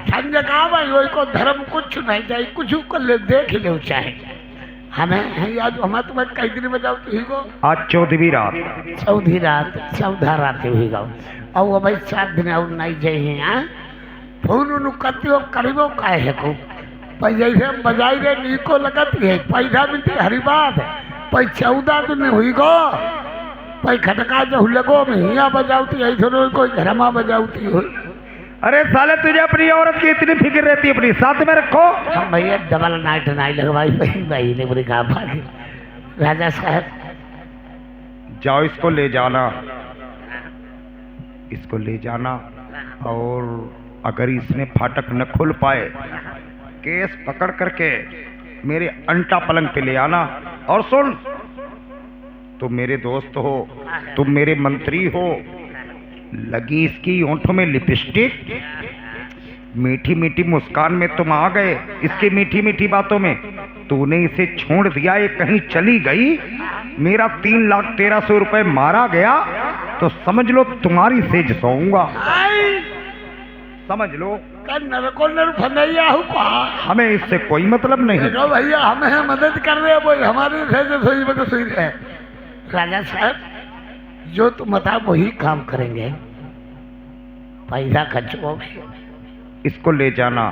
संजक आवे वही को धर्म कुछ नहीं चाहिए, कुछ कर ले देख ले चाहे हमें आज हमें तुम्हें कई दिन में जाओ तो को आज 14वीं रात, 14 रात हुई गाँव और भाई 7 दिन और नहीं जाइए। हाँ फोन उन करती हो करीबो काहे है को पैसे से बजाई रे नीको लगती है, पैसा मिलती हरी बात है, पै 14 दिन हुई गो पै खटका जो लगो में हिया बजावती है, थोड़ा कोई घरमा बजावती हो। अरे साले तुझे अपनी औरत की इतनी फिक्र रहती है, अपनी साथ में रखो। हम भैया डबल नाइट नहीं लगवाई भाई ने पूरी कहा भागी। राजा साहब जाओ इसको ले जाना, इसको ले जाना, और अगर इसने फाटक न खोल पाए केस पकड़ करके मेरे अंटा पलंग पे ले आना। और सुन, तुम मेरे दोस्त हो, तुम मेरे मंत्री हो, लगी इसकी होंठों में लिपस्टिक, मीठी मीठी मुस्कान में तुम आ गए, इसकी मीठी मीठी बातों में तूने इसे छोड़ दिया, ये कहीं चली गई, मेरा 3,13,000 रुपए मारा गया तो समझ लो तुम्हारी सेज सोऊंगा, समझ लो। हमें इससे कोई मतलब नहीं। भैया हमें मदद कर रहे हैं, हमारी मदद हुई है। राजा साहब जो तुम बता वही काम करेंगे, पैसा खर्च हो। इसको ले जाना।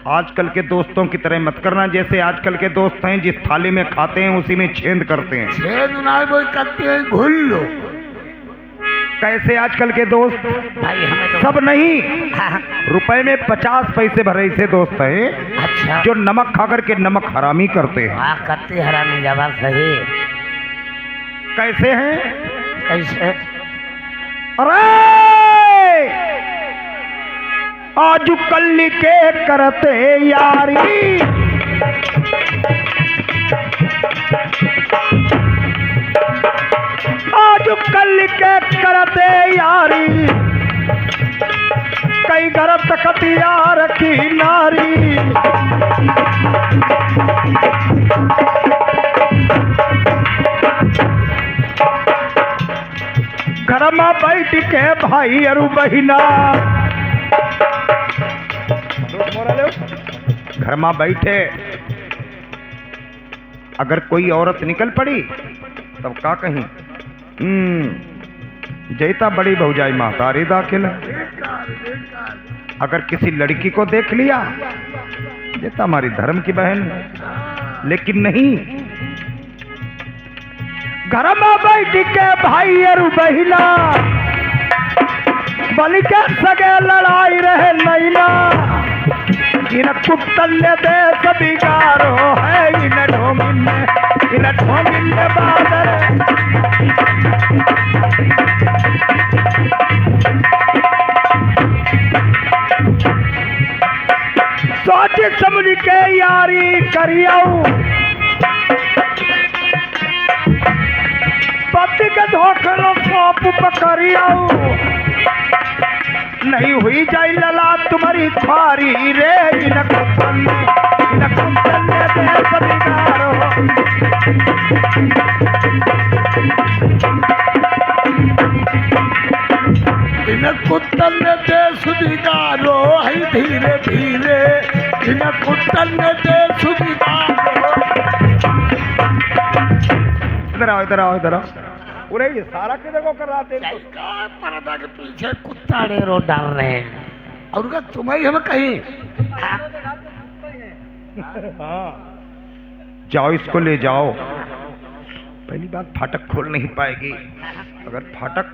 आजकल के दोस्तों की तरह मत करना, जैसे आजकल के दोस्त हैं जिस थाली में खाते हैं उसी में छेद करते हैं। छेद ना वो करते हैं, घुल लो। कैसे आजकल के दोस्त? भाई हमें तो सब नहीं, रुपए में 50 पैसे भरे ऐसे दोस्त हैं अच्छा जो नमक खा करके नमक हरामी करते हैं। हाँ करते हरामी जवाब सही। कैसे हैं? कैसे? अरे आज कल के करते यारी, आज कल के करते यारी, कई घर तकतिया रखी नारी, घर में बैठ के भाई अरु बहिना, घर में बैठे अगर कोई औरत निकल पड़ी तब का कहीं जैता बड़ी भौजाई महतारी दाखिल। अगर किसी लड़की को देख लिया जैता हमारी धर्म की बहन, लेकिन नहीं, घर में बैठ के भाई अरु बहिना, बल के सगे लड़ाई रहे नैना, इन कुत्तन ने देश बिगाड़ो है, इन ढोमिन ने बादल। सोच समझ के यारी करियाऊ, पति के धोखलो सौंप पकड़ियाऊ, नहीं हुई जाई लला तुम्हारी ख्वारी रे, इन कुत्तन ने देश बिगाड़ो। इन कुत्तन ने देश बिगाड़ो है, धीरे धीरे इन कुत्तन ने देश बिगाड़ो। इधर आओ, इधर आओ, इधर आओ। पूरे ये सारा किधर को कर रहा थे? पर्दा के पीछे कुत्ता ताड़े रो डाल रहे हैं और का तुम्हें हम कहीं। हाँ। जाओ इसको ले जाओ। पहली बात फाटक खोल नहीं पाएगी, अगर फाटक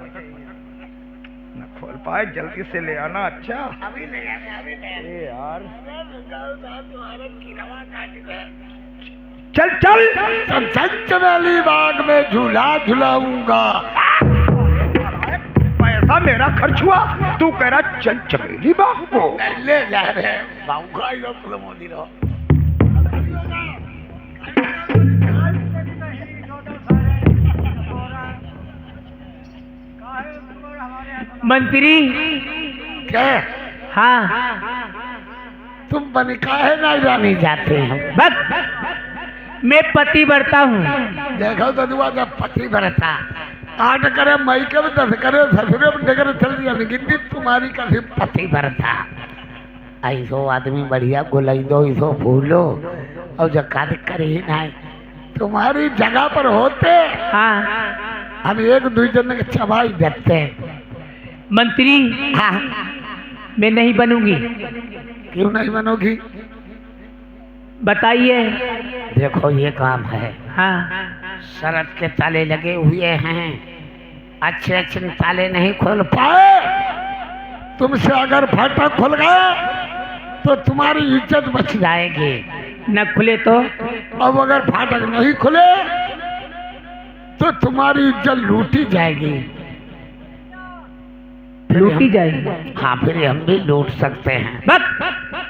न खोल पाए जल्दी से ले आना। अच्छा अभी ले आने, अभी ले यार, चल चल चमेली बाग में झूला झुलाऊंगा। पैसा पैसा मेरा खर्च हुआ, तू कह रहा चल चमेली बाग को। ले जा रहे बाबू का लोग मोदी रहो। मंत्री क्या हाँ तुम बन काहे नहीं जानी जाते हो? बस मैं पति बढ़ता हूँ। देखो तो दुआ जब पति भरता 8 करे मई के 10 करे ससुरे में डगर चल दिया गिनती तुम्हारी कभी पति भरता। ऐसो आदमी बढ़िया गुलाई दो ऐसो फूलो और जो कार्य कर ही नहीं तुम्हारी जगह पर होते हाँ हम 1-2 जन के चबाई देते। मंत्री हाँ मैं नहीं बनूंगी। क्यों नहीं बनोगी? बताइए। देखो ये काम है, हाँ शरत के ताले लगे हुए हैं, अच्छे अच्छे ताले नहीं खोल पाए। तुमसे अगर फाटक खुल गए तो तुम्हारी इज्जत बच जाएगी। न खुले तो अब अगर फाटक नहीं खुले तो तुम्हारी इज्जत लूटी जाएगी। लूटी जाएगी। हाँ फिर हम भी लूट सकते हैं।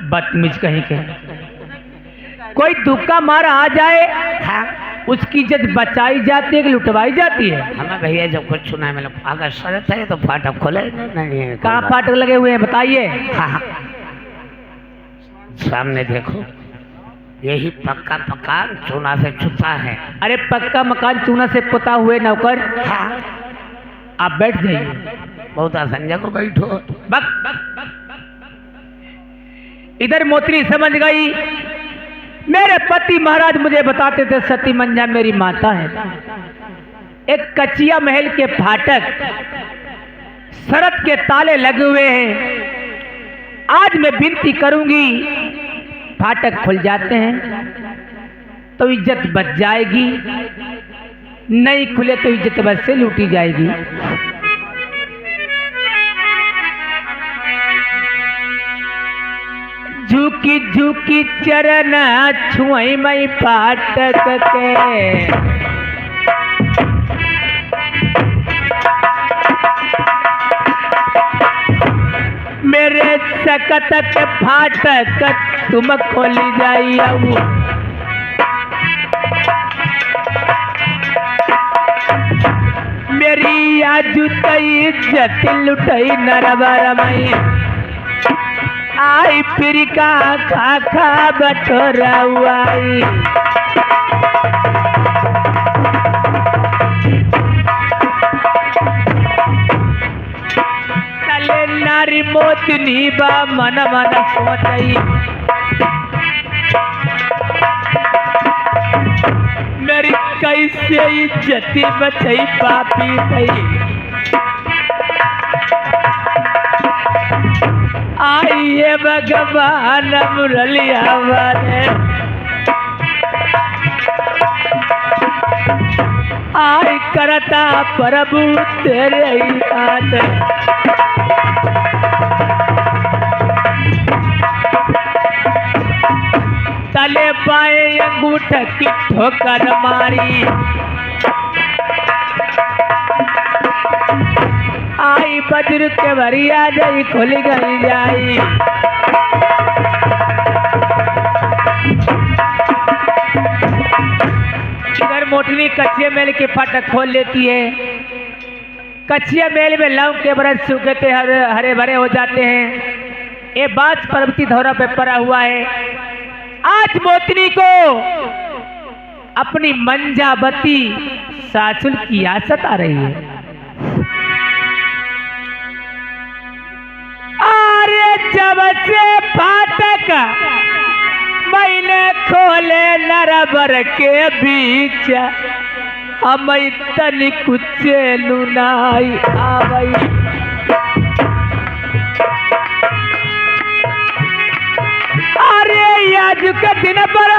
बदतमीज कहीं के। कोई दुक्का मार आ जाए हाँ उसकी इज्जत बचाई जाती है कि लुटवाई जाती है? हमें भैया जब कुछ सुना है मतलब अगर शरत है तो फाटक खोले नहीं। कहाँ फाटक लगे हुए हैं बताइए। हाँ सामने देखो, यही पक्का मकान चूना से छुपा है। अरे पक्का मकान चूना से पुता हुए नौकर। हाँ आप बैठ जाइए। बहुत संजय को बैठो। इधर मोत्री समझ गई। मेरे पति महाराज मुझे बताते थे सती मंजा मेरी माता है। एक कचिया महल के फाटक शरत के ताले लगे हुए हैं। आज मैं विनती करूंगी फाटक खुल जाते हैं तो इज्जत बच जाएगी, नहीं खुले तो इज्जत बच से लूटी जाएगी। झुकी झुकी चरण छुई मई फाटक के, मेरे सकत के फाटक तुम खोली जाइए। मेरी आज इज्जत लुटई नरबर मई आई फिर का खा खा बटोराई। तले नारी मोतनी बा मन मन सोचई, मेरी कैसे इज्जत बचई पापी सही। आइए भगवान मुरलिया वाले, आई करता प्रभु तेरे ही हाथ। तले पाए अंगूठा की ठोकर मारी, आई बज्र के भरिया जाई खुल गई जाई। इधर मोटनी कच्चे मेल के फाटक खोल लेती है। कच्चे मेल में लौंग के बरस सूखते हरे भरे हो जाते हैं। ये बात पर्वती धौरा पे पड़ा हुआ है। आज मोतनी को अपनी मंजावती सासुल की आसत आ रही है। जब से फाटक मैंने खोले नरबर के बीच, हम तनी कुछ लुनाई आवई। अरे आज के दिन पर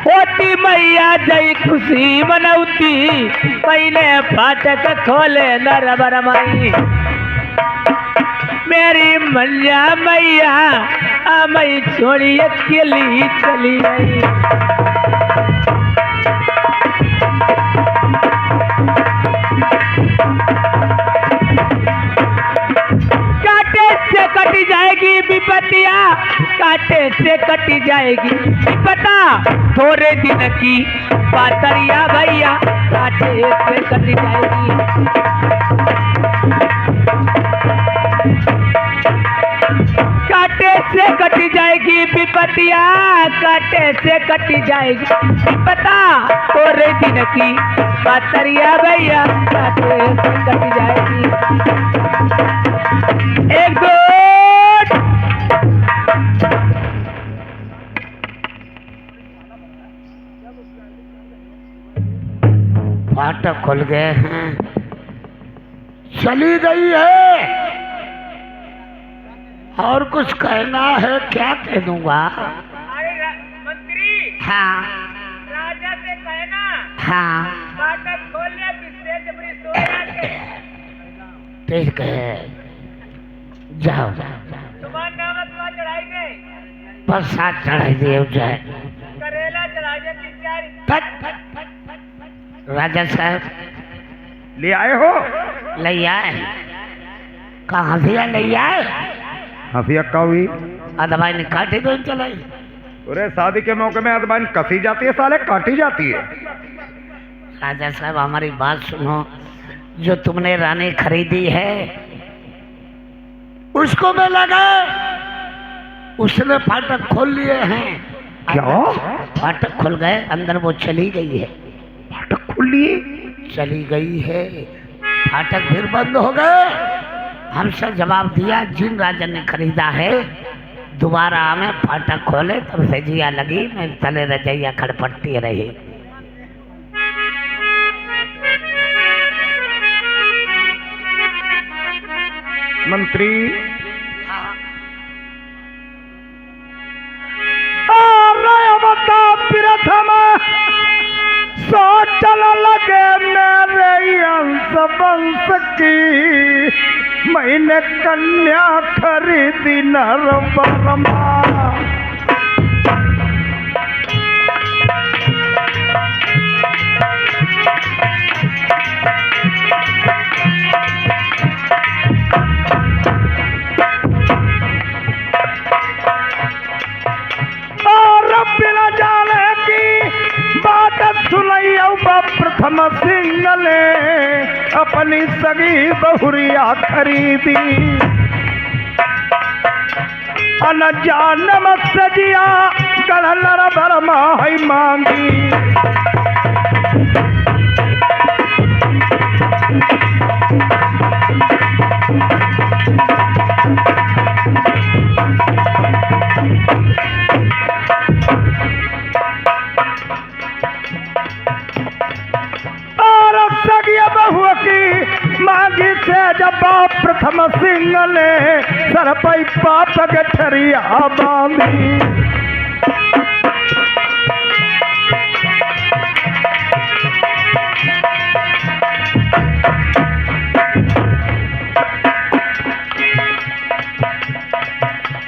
होती मैया जई खुशी मनौती, मैंने फाटक खोले नरबर मई। मेरी मैया मैया मैं छोड़ी अकेली चली गई। कांटे से कटी जाएगी पता थोड़े दिन की पातरिया भैया कांटे से कटी जाएगी। कांटे से कटी जाएगी विपतिया कांटे से कटी जाएगी पता थोड़े दिन की पातरिया भैया कांटे से कटी जाएगी। एक दो फाटक खुल गए हैं। चली गई है और कुछ कहना है? क्या कह दूंगा? मंत्री हाँ राजा से कहना हाँ फाटक खोलने पिछले जबरी सोना ठीक है, जाओ तुम्हारा नाम तुम्हारा चढ़ाई गए प्रसाद चढ़ाई दिए जाए। करेला चढ़ाई गए राजा साहब ले आए हो? ले आए। कहाँ से ले आए? हफिया का हुई? दवाई ने काटी तो चलाई। अरे शादी के मौके में अदबाइन कसी जाती है साले, काटी जाती है। राजा साहब हमारी बात सुनो, जो तुमने रानी खरीदी है उसको मैं लगा, उसने फाटक खोल लिए हैं। क्या? फाटक खुल गए, अंदर वो चली गई है। फाटक खुल लिए? चली गई है। फाटक फिर बंद हो गए। हमसे जवाब दिया जिन राजा ने खरीदा है दोबारा हमें फाटक खोले तब से जिया लगी, मैं तले रजैया खड़पटती रही। मंत्री प्रथम सोचल लगे मेरे अंश वंश की, मैंने कन्या खरीदी नर बरमा। बिना जाने की बात सुनई प्रथम सिंह ने अपनी सगी बहुरिया खरीदी। अनजान सजिया गढ़ बरमा है मांगी। बहु की मांगी से जब प्रथम सिंह ने सर पर पाप गठरिया बांधी।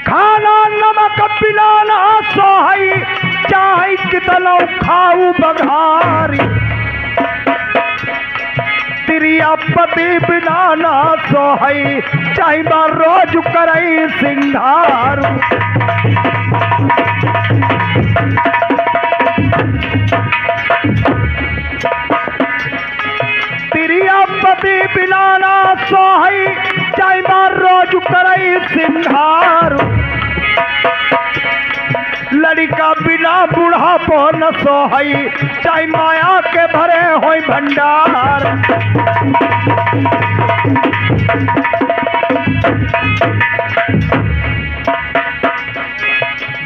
खाना नमक पिलाना सोहई चाहे कितनो खाऊ बघारी। तिरिया पति बिना ना सोहई चाहे बार रोज करई सिंगार। तिरिया पति बिना ना सोहई चाहे बार रोज करई सिंगार। लड़का बिना बुढ़ापो न सोहई चाहे माया के भरे होई भंडार।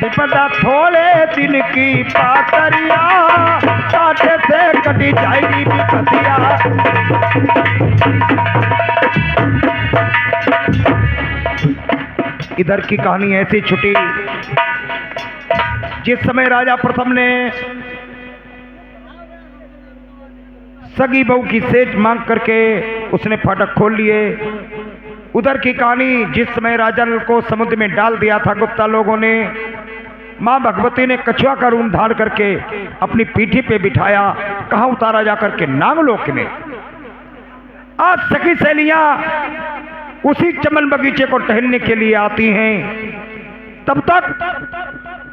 विपदा थोड़े दिन की पातरिया कांटे से कटी जाएगी विपतिया। इधर की कहानी ऐसी छुटी, जिस समय राजा प्रथम ने सगी बहू की सेज मांग करके उसने फाटक खोल लिए। उधर की कहानी, जिस समय राजा को समुद्र में डाल दिया था गुप्ता लोगों ने, मां भगवती ने कछुआ का रूप धारण करके अपनी पीठी पे बिठाया। कहाँ उतारा जाकर के? नागलोक में। आज सखी सहेलियां उसी चमन बगीचे को टहलने के लिए आती हैं, तब तक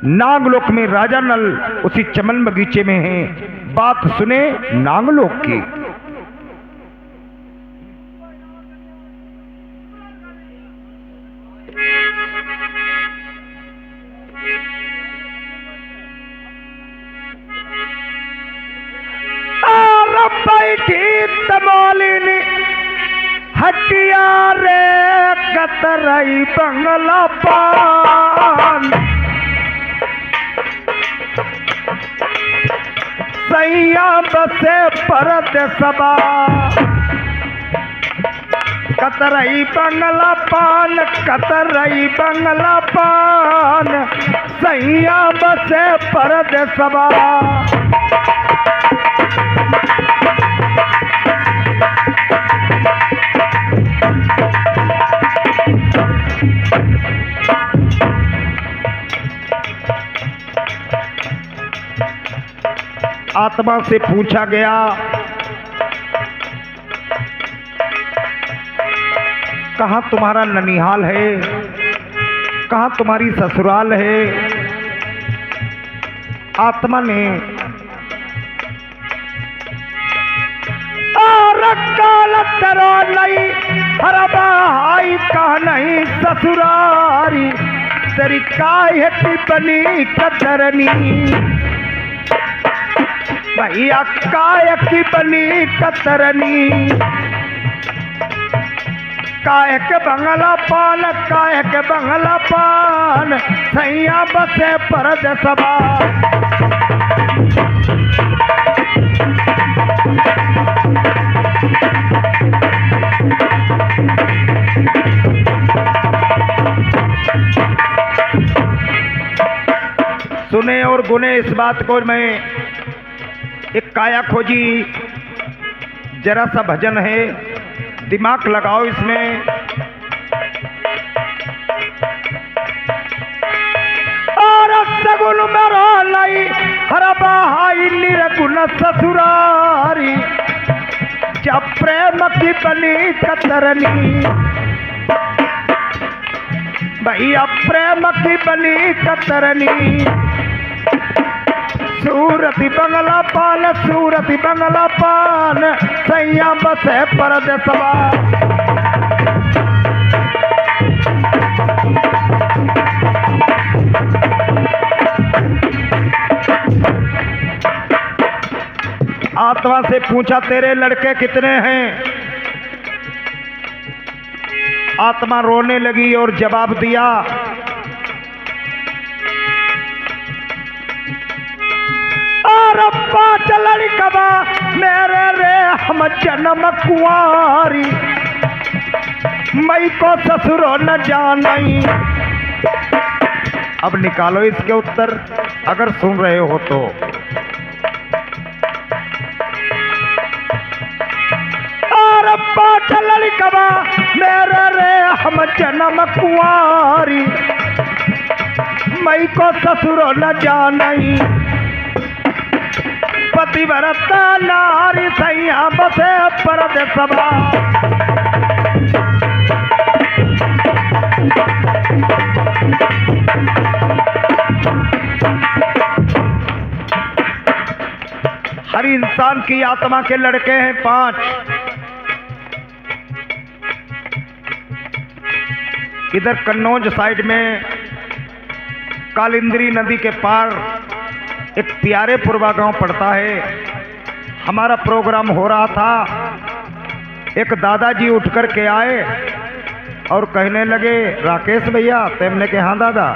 नागलोक में राजा नल उसी चमन बगीचे में हैं। बात सुने नागलोक की। बैठी तमालिनी हटिया रे कतरई बंगला पान, सैया बसे परत सबा, कतरई बंगला पान, कतरई बंगला पान, सैया बसे परत सबा। आत्मा से पूछा गया, कहाँ तुम्हारा ननिहाल है, कहाँ तुम्हारी ससुराल है। आत्मा ने काल करो नहीं हरबाई का नहीं ससुरारी, तेरी काहे की बनी कतरनी, भैया काय की बनी कतरनी। काय के बंगला पान, काय के बंगला पान, सैया बसे परद सबा। सुने और गुने इस बात को। मैं एक काया खोजी जरा सा भजन है, दिमाग लगाओ इसमें। और सगुन मेरा लाई हरबा हाई निरगुण ससुरारी, जब प्रेम की बनी कतरनी, भैया प्रेम की बनी कतरनी। सूरती बंगला पान, सूरती बंगला पान, सैया बसे परद सबा। आत्मा से पूछा, तेरे लड़के कितने हैं? आत्मा रोने लगी और जवाब दिया, और पाँच लड़कवा मेरे रे हम जन्म कुंवारी, मई को ससुरो न जानई। अब निकालो इसके उत्तर अगर सुन रहे हो तो। और पाँच लड़कवा मेरे रे हम जन्म कुंवारी, मई को ससुरो न जानई। पतिव्रता नारी सैया बसे परद सबा। हर इंसान की आत्मा के लड़के हैं 5। इधर कन्नौज साइड में कालिंद्री नदी के पार एक प्यारे पुरवा गांव पड़ता है। हमारा प्रोग्राम हो रहा था, एक दादाजी उठ कर के आए और कहने लगे, राकेश भैया। तुमने कहा हाँ दादा।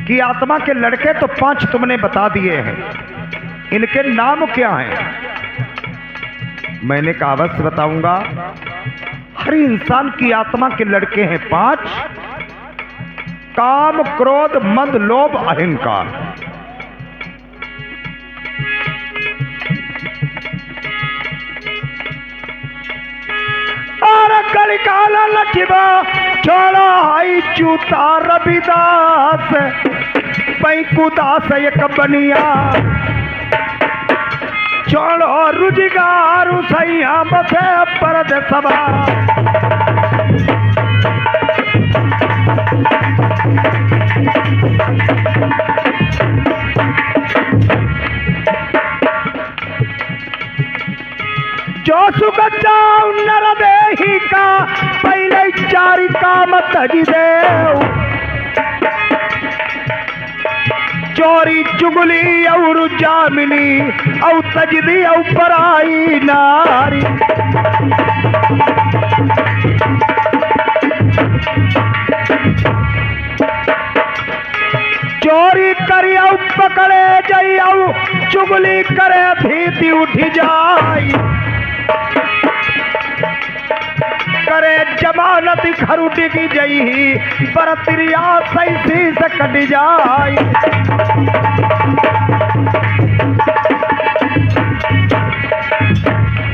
कि आत्मा के लड़के तो 5 तुमने बता दिए हैं, इनके नाम क्या हैं? मैंने कहा अवश्य बताऊंगा। हर इंसान की आत्मा के लड़के हैं 5। काम, क्रोध, मद, लोभ, अहंकार। और कलिकाला लचिबा छोड़ा हाई चूता रविदास, पैकुदास एक बनिया, छोड़ो रुजिगार सैया बसे परद सबा। जो सुख जाऊ नर देही का पहले चारि काम तजी देव चोरी चुगली और जामिनी औ तजदी औ पराई नारी चोरी करी औ पकड़े जाई औ चुगली करे भीति उठी जाई करे जमानत घर डिगी जई बरतिरिया सही से कट जाई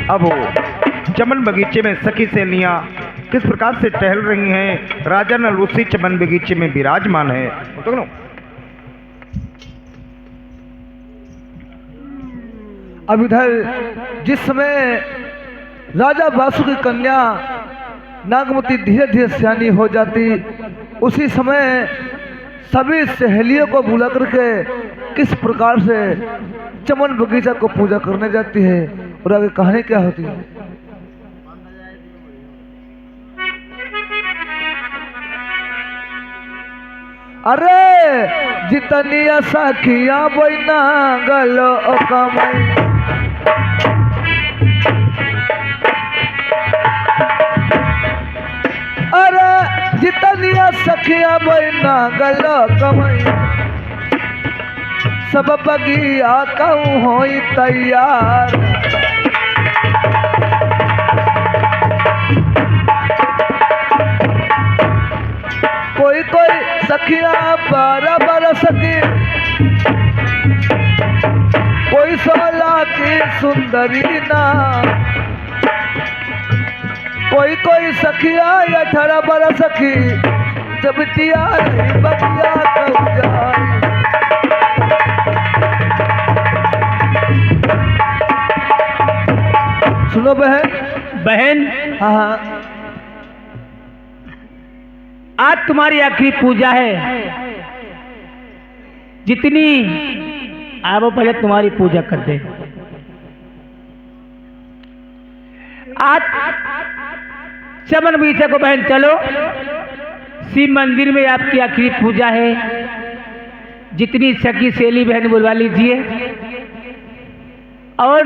अब चमन बगीचे में सखी सहेलियां किस प्रकार से टहल रही हैं। राजा नल उसी चमन बगीचे में विराजमान है। तो अब इधर जिस समय राजा बासु की कन्या नागमती धीरे धीरे सियानी हो जाती, उसी समय सभी सहेलियों को बुला करके किस प्रकार से चमन बगीचा को पूजा करने जाती है और आगे कहानी क्या होती है। अरे जितनिया सखिया बोना गलो कमाई जितनिया सखिया बना गलो कमाई सब बगिया कहूँ हो तैयार कोई कोई सखिया 12 बरस की कोई 16 की सुंदरी ना कोई कोई सखिया 18 बरस की जब तिया बगिया कहूँ जाए। सुनो बहन। हाँ आज तुम्हारी आखिरी पूजा है। जितनी आओ पहले तुम्हारी पूजा कर दे। आज चमन बगीचा को बहन चलो, शिव मंदिर में आपकी आखिरी पूजा है। जितनी सखी सहेली बहन बुलवा लीजिए और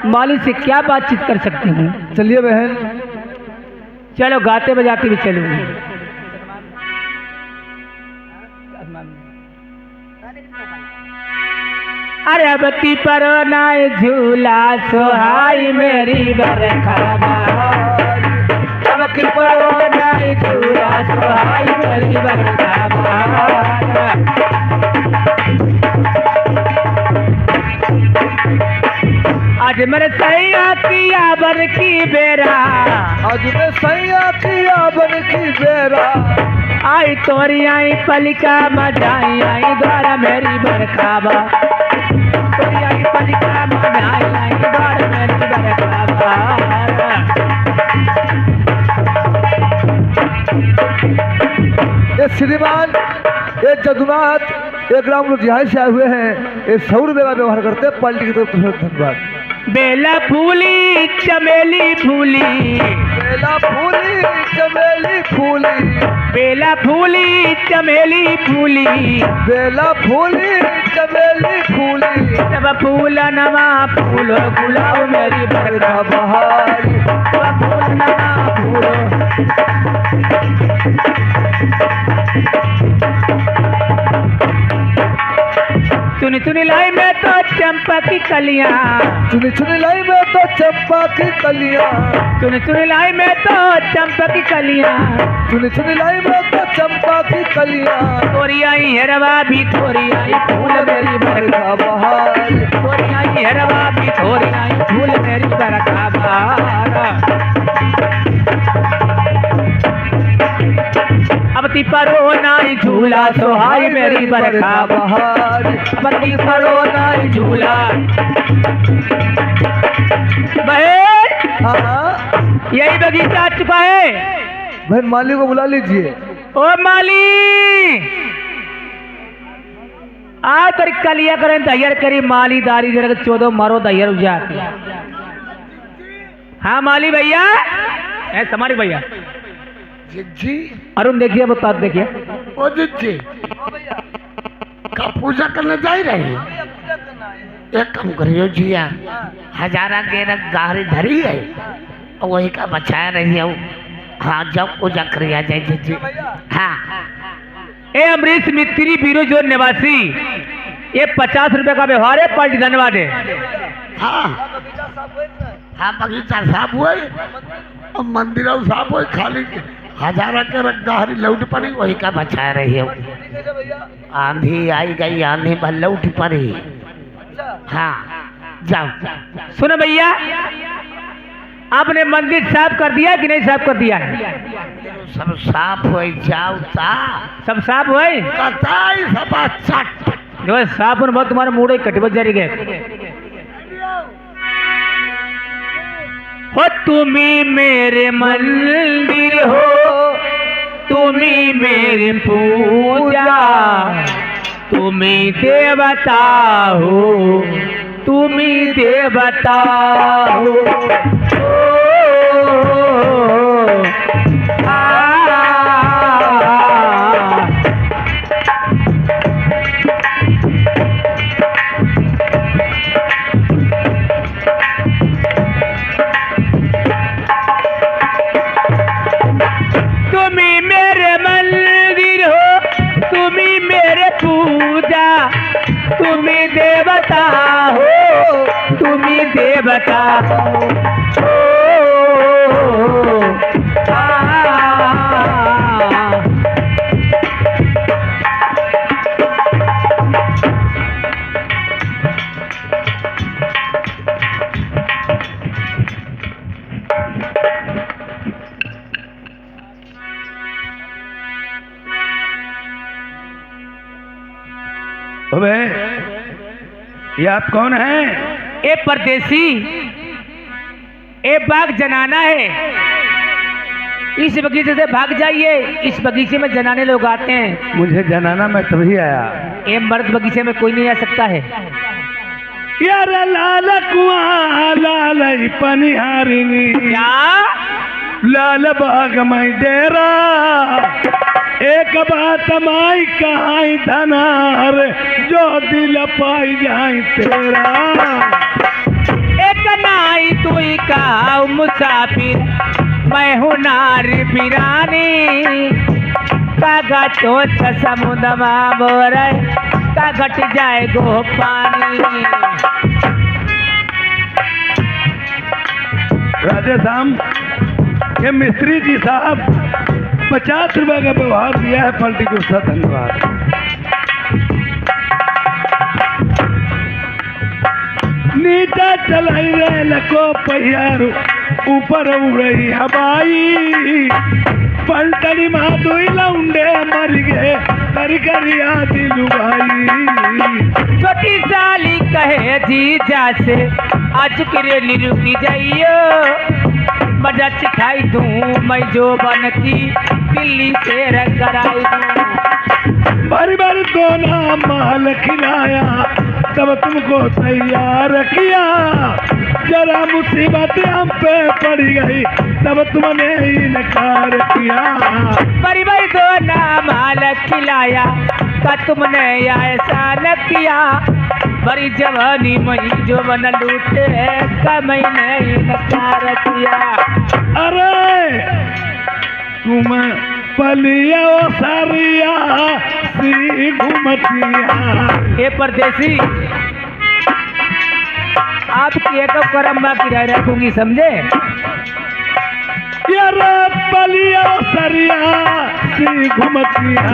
माली से क्या बातचीत कर सकते हैं। चलिए बहन, चलो गाते बजाते भी चलूंगी। अरे बत्ती पर नाय झूला सोहाई मेरी बरखा बत्ती पर नाय झूला सोहाई मेरी बरखा आज मेरे सैया किया बन की बेरा आज मैं सैया किया बन की बेरा आई तोरी आई पलिका मजाई आई द्वारा मेरी बरखाबा तोरी आई पलिका मजाई आई द्वारा मेरी बरखाबा। ये श्रीमान, ये जदुनाथ, ये ग्राम लोग यहाँ से आए हुए हैं। ये 100 रुपये का व्यवहार करते हैं। पार्टी की तरफ से धन्यवाद। बेला फूली चमेली फूली बेला फूली चमेली फूली बेला फूली चमेली फूली बेला फूली चमेली फूली सब फूल नवा फूलो गुलाब मेरी बरखा बहारी सब फूल नवा फूलो। चुनी चुनी लाई में तो चंपा की कलियां चुनी चुनी लाई में तो चंपा की कलियां चुनी चुनी लाई में तो चंपा की कलियां चुनी चुनी लाई में तो चंपा की कलियां थोड़ी आई हेरवा भी थोड़ी आई फूल मेरी बरखा बहारी थोड़ी आई हेरवा भी थोड़ी आई फूल मेरी बरखा बहार। अब ती परो नाई झूला सोहाई मेरी बरखा बहारी अब ती परो नाई झूला। बहन हाँ यही बगीचा आ चुका है। बहन माली को बुला लीजिए। ओ माली आ तर कलिया करें दैयर करी माली दारी जरा 14 मारो दैयर उजा। हाँ माली भैया, ऐ समारी भैया, जिज्जी अरुण देखिए बता देखिए। ओ जिज्जी का पूजा करने जा रहे हैं? एक काम करियो जिया, हजारा के गाड़ी धरी है और वही का बचाया रही है। हाँ जब पूजा करिया जाए जिज्जी। हाँ ए अमरीश मिस्त्री बीरो जो निवासी, ये 50 रुपए का व्यवहार है, पलटी धन्यवाद है। हाँ हाँ बगीचा साफ हुए और मंदिर साफ हुए, खाली हजारा के गाड़ी लौट पड़ी वही का बचा रही है। आंधी आई गई, आंधी पर लौट पड़ी। हाँ जाओ। सुनो भैया, आपने मंदिर साफ कर दिया कि नहीं साफ कर दिया है? सब साफ हो जाओ ता सब साफ हुए? कताई सब चट जो साफ होने बहुत तुम्हारे मुड़े कटबत जारी गए हो। तुम्ही मेरे मंदिर हो, तुम्ही मेरे पूजा, तुम्ही देवता हो, तुम्ही देवता हो। तुम्ही मेरे मंदिर हो, तुम्ही मेरे पूजा, तुम्ही देवता हो, तुम्ही देवता हो। अबे ये आप कौन हैं? ए परदेसी, ए बाग जनाना है, इस बगीचे से भाग जाइए। इस बगीचे में जनाने लोग आते हैं। मुझे जनाना मैं तभी आया। ए मर्द बगीचे में कोई नहीं आ सकता है। यार लाल कुआं लाल पनिहारिनी, क्या लाल बाग में डेरा, एक बात माई कहाई धनार, जो दिल पाई जाए तेरा। एक नाई तुई का मुसाफिर, मैं हूँ नार बिरानी, कागा तो समुद्र मोर, का घट जाए गो पानी। राधे श्याम, ये मिस्त्री जी साहब 50 रुपए का व्यवहार दिया है, पलटी को उसका धन्यवाद। नीचे चलाई रेल को पहियारू, ऊपर उड़ई हवाई, पलटनी माधुई लौंडे मर गए, कर करिया दिलू भाई। छोटी साली कहे जीजा से, आज किरेली रुकी जाइयो, मजा सिखाई दूं मैं जो बन की, दिल्ली से कराई दूं। बारी बारी दोना माल खिलाया, तब तुमको तैयार किया, जरा मुसीबत हम पे पड़ गई, तब तुमने इनकार किया। बारी बारी दोना माल खिलाया, का तुमने ऐसा न किया, बड़ी जवानी में जो बन लूटे, का मैंने इनकार किया। अरे तुम पलिया सारिया सी घुमतिया। ये परदेसी, आपकी एक करम माँ किराए रखूंगी, समझे? यार पलिया सरिया सी घुमतिया,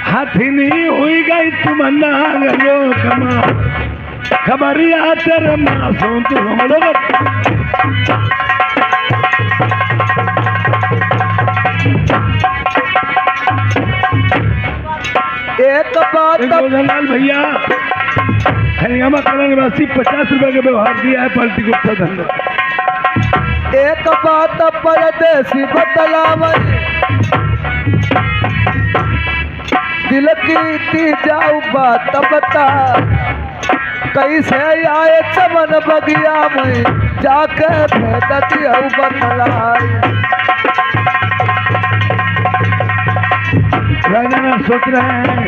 हथिनी हुई गई तुम नाग लोकमा, खबरिया तेरे मासूम तुम लोग। एक बात लाल भैया हरियाणा कला निवासी 50 रुपए का व्यवहार दिया है, पलटी को उसका धन्यवाद। एक बात परदेसी बतलावई, दिल की दी जाऊ बात बता, कैसे आए चमन बगिया में जाके भेद दिया बतलाई। राजा सोच रहे हैं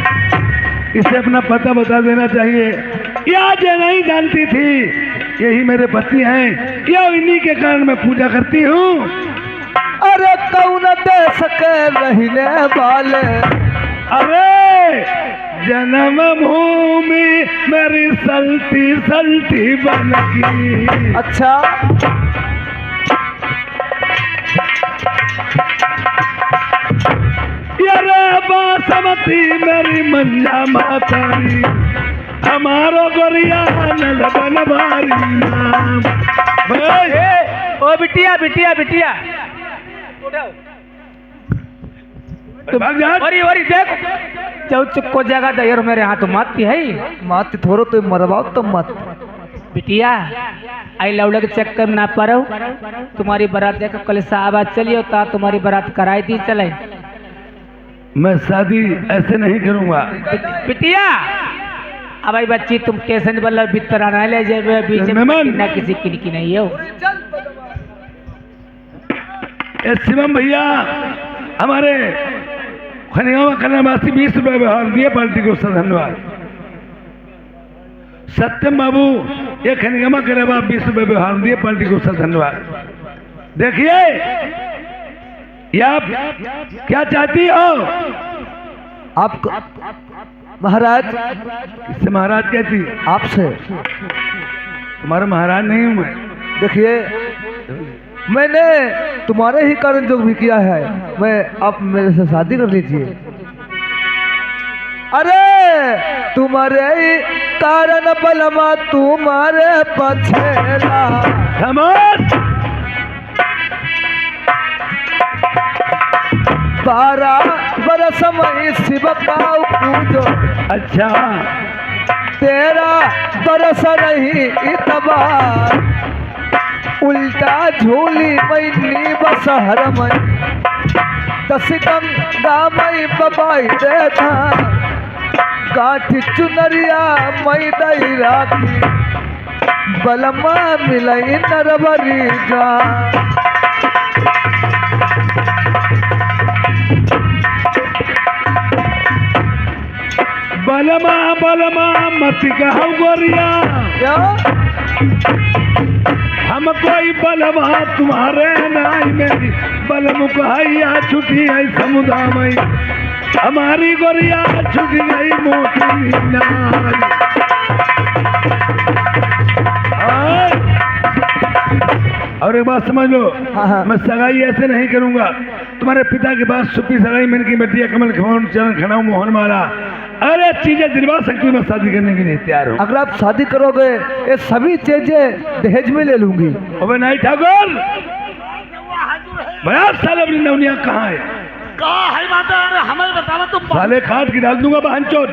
इसे अपना पता बता देना चाहिए। या जो नहीं जानती थी यही मेरे पति हैं, या इन्हीं के कारण मैं पूजा करती हूँ। अरे कौन देश के रहने वाले, अरे जन्म भूमि मेरी सल्टी सल्टी बनगी। अच्छा यारे बासमती मेरी मंजा मातारी, हमारो गोरिया नलबन भारी नाम। ओ बिटिया बिटिया बिटिया भाग जा। ओरी देख चौ चुक्को जगह दे यार मेरे हाथ मत है मात थोड़ो तो मरवाओ तो मत। बिटिया आई लौड़ा के चक्कर में ना पड़ो। तुम्हारी बारात देखो कल साहब चली होता तुम्हारी बारात कराई दी चले। मैं शादी ऐसे नहीं करूंगा। बिटिया अब आई बच्ची तुम कैसे बल्ला भीतर आना ले जाए बीच में ना किसी की नहीं हो। शिवम भैया हमारे खनियावा कन्यावासी 20 रुपए व्यवहार दिए पार्टी को सर धन्यवाद। सत्यम बाबू ये खनियामा करेगा 20 रुपए व्यवहार दिए पार्टी को सर धन्यवाद। देखिए ये आप क्या चाहती हो? आप महाराज इससे महाराज कहती आपसे। तुम्हारा महाराज नहीं हूं मैं। देखिए मैंने तुम्हारे ही कारण जो भी किया है, मैं आप मेरे से शादी कर लीजिए। अरे तुम्हारे ही कारण बलमा तुम्हारे पछेला। खामोश। 12 बरस में शिव का पूजो, अच्छा 13 बरस नहीं इतबार, उल्टा झोली मैनी बसहर में 10 गंगा मई बबाई रे था, गाठी चुनरिया मई दई राखी, बलमा मिलई नरवरी जा। बलमा बलमा मत कहू गोरिया, क्या हम कोई बलमा तुम्हारे नाई मेरी बलम कहैया छुटी है समुद्र में, हमारी गोरिया छुट गई मोटी नाई। और एक बात समझ लो, हाँ। मैं सगाई ऐसे नहीं करूंगा। तुम्हारे पिता के पास सुपी सगाई मन की बेटिया कमल खमौन चरण खड़ाऊ मोहन माला अरे चीजें दिलवा सकती हूँ। मैं शादी करने के लिए तैयार हूँ। अगर आप शादी करोगे ये सभी चीजें दहेज में ले लूंगी। अबे नहीं ठाकुर भैया साले अपनी नवनिया कहाँ है? कहा है बात है? अरे हमें बतावा तुम साले खाट की डाल दूंगा बहन चोर।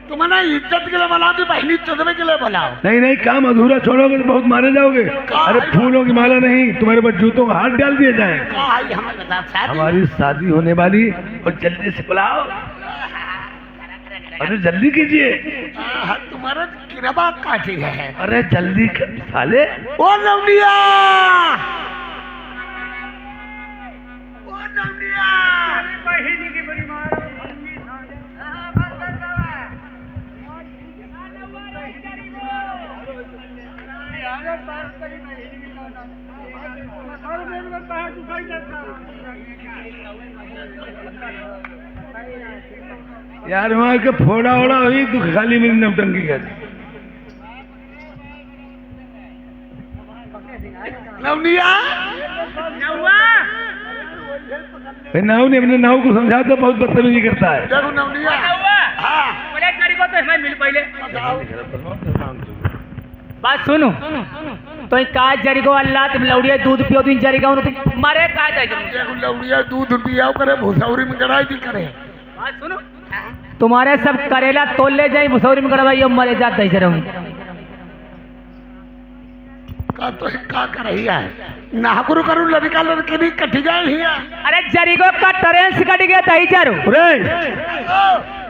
तुम्हें इज्जत के लिए बना दी, बहनी चुदवे के लिए बनाओ। नहीं नहीं काम अधूरा छोड़ोगे तो बहुत मारे जाओगे। अरे फूलों की माला नहीं, तुम्हारे पास जूतों का हाथ डाल दिए जाए। कहा है हमें बता साहब। हमारी शादी होने वाली और जल्दी से बुलाओ। अरे जल्दी कीजिए। तुम्हारा किरबा काटी है। अरे जल्दी कर साले। ओ नवनिया, ओ नवनिया, बहनी की बड़ी मार। यार वहाँ के फोड़ा ओड़ा हुई तो खाली मेरी नवटंकी कर। नवनिया, नाव ने अपने नाव को समझा तो बहुत बदतमीजी करता है। देखो नवनिया, हाँ बात सुनो तो का जरिगो अल्लाह तुम लौड़िया दूध पियो दिन जरिगा तुम मारे का देखो लवनिया दूध पियाओ करे, भूसौरी में गड़ाई दी करे। बात सुनो तुम्हारे सब करेला तोल ले जाए मुसौरी में गड़वाई मरे जात दे रहूं। का तो का कर रही है नागुरु करू लड़का लड़की नहीं कटी गए ही है। अरे जरीगो का ट्रेन से कट गया था ही चारू। रे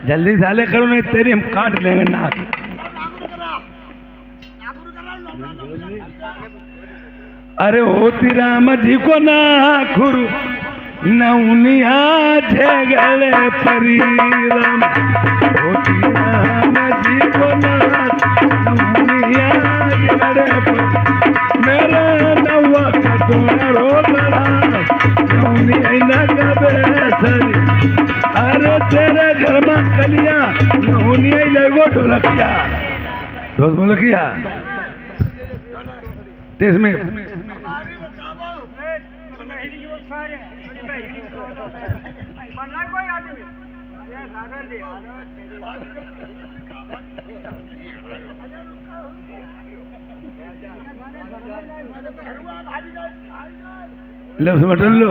जल्दी साले करो नहीं तेरी हम काट लेंगे नाक। अरे होती राम जी को ना खुरु नौनिया झगड़े परिराम होती राम जी को ना नौनिया झगड़े मेरे नौवा का तुम्हारो बड़ा नौनिया ना कबे सरी अरे तेरे घर में कलिया नौनिया लगो ढोलकिया ढोलकिया इसमें लो समझ लो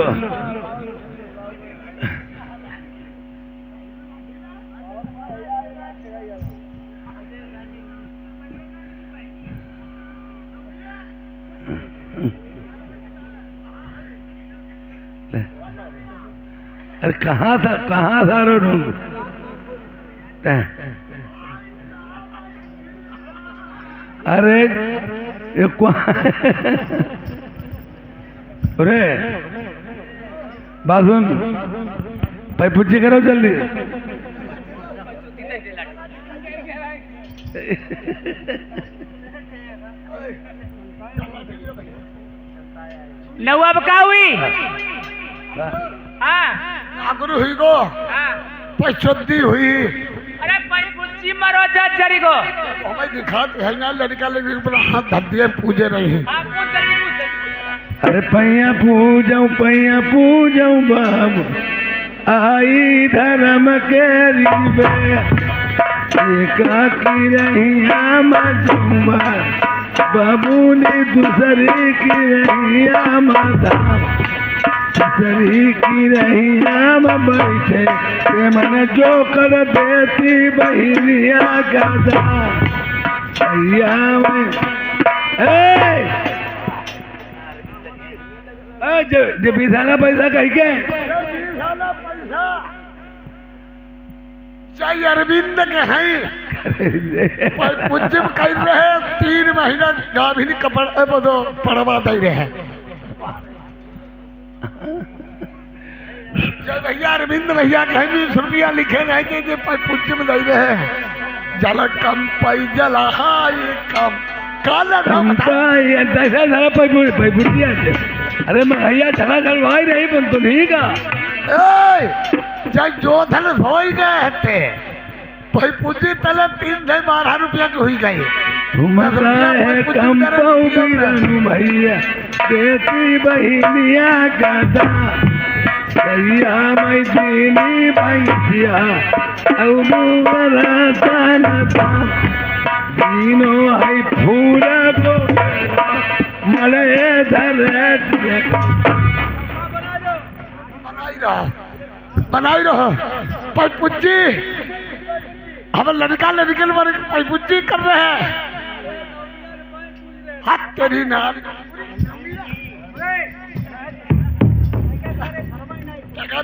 अरे कहाँ था रो ढूंढ अरे ये अरे बात सुन भाई पूछी करो जल्दी नवाब का हुई हाँ नागुरु हुई गो पैसोदी हुई। अरे भाई बुच्ची मरो जा जरीगो भाई दिखाते है ना लड़का लड़की पर हाथ धर दिए पूजे नहीं। अरे पैया पूजाऊं बाबू आई धर्म के रिबे एका की रही मजूमा बाबू ने दूसरे की रही माता दूसरी की रही बैठे के मन जो कर देती बहिनिया गदा भैया में जो बिसाना पैसा कही के चाहे अरविंद के हैं पूज्य कह रहे 3 महीना गाभिनी कपड़ा बदो पड़वा दे रहे जब भैया अरविंद भैया कहीं 20 रुपया लिखे रहे थे जो पूज्य में दे रहे हैं जल कम पै जला ये कम काला अरे भैया चला चलवाई रही बन तो नहीं का जब जो धन हो ही गए थे भाई पूजी तले 312 रुपया की हुई गई कम भैया बेटी बहिनिया गदा भैया मैं जीनी भैया तीनों है फूला को मले धर बनाई रहो पैपुज्जी हम लड़का लड़के पैपुज्जी कर रहे हैं हाथ तेरी नार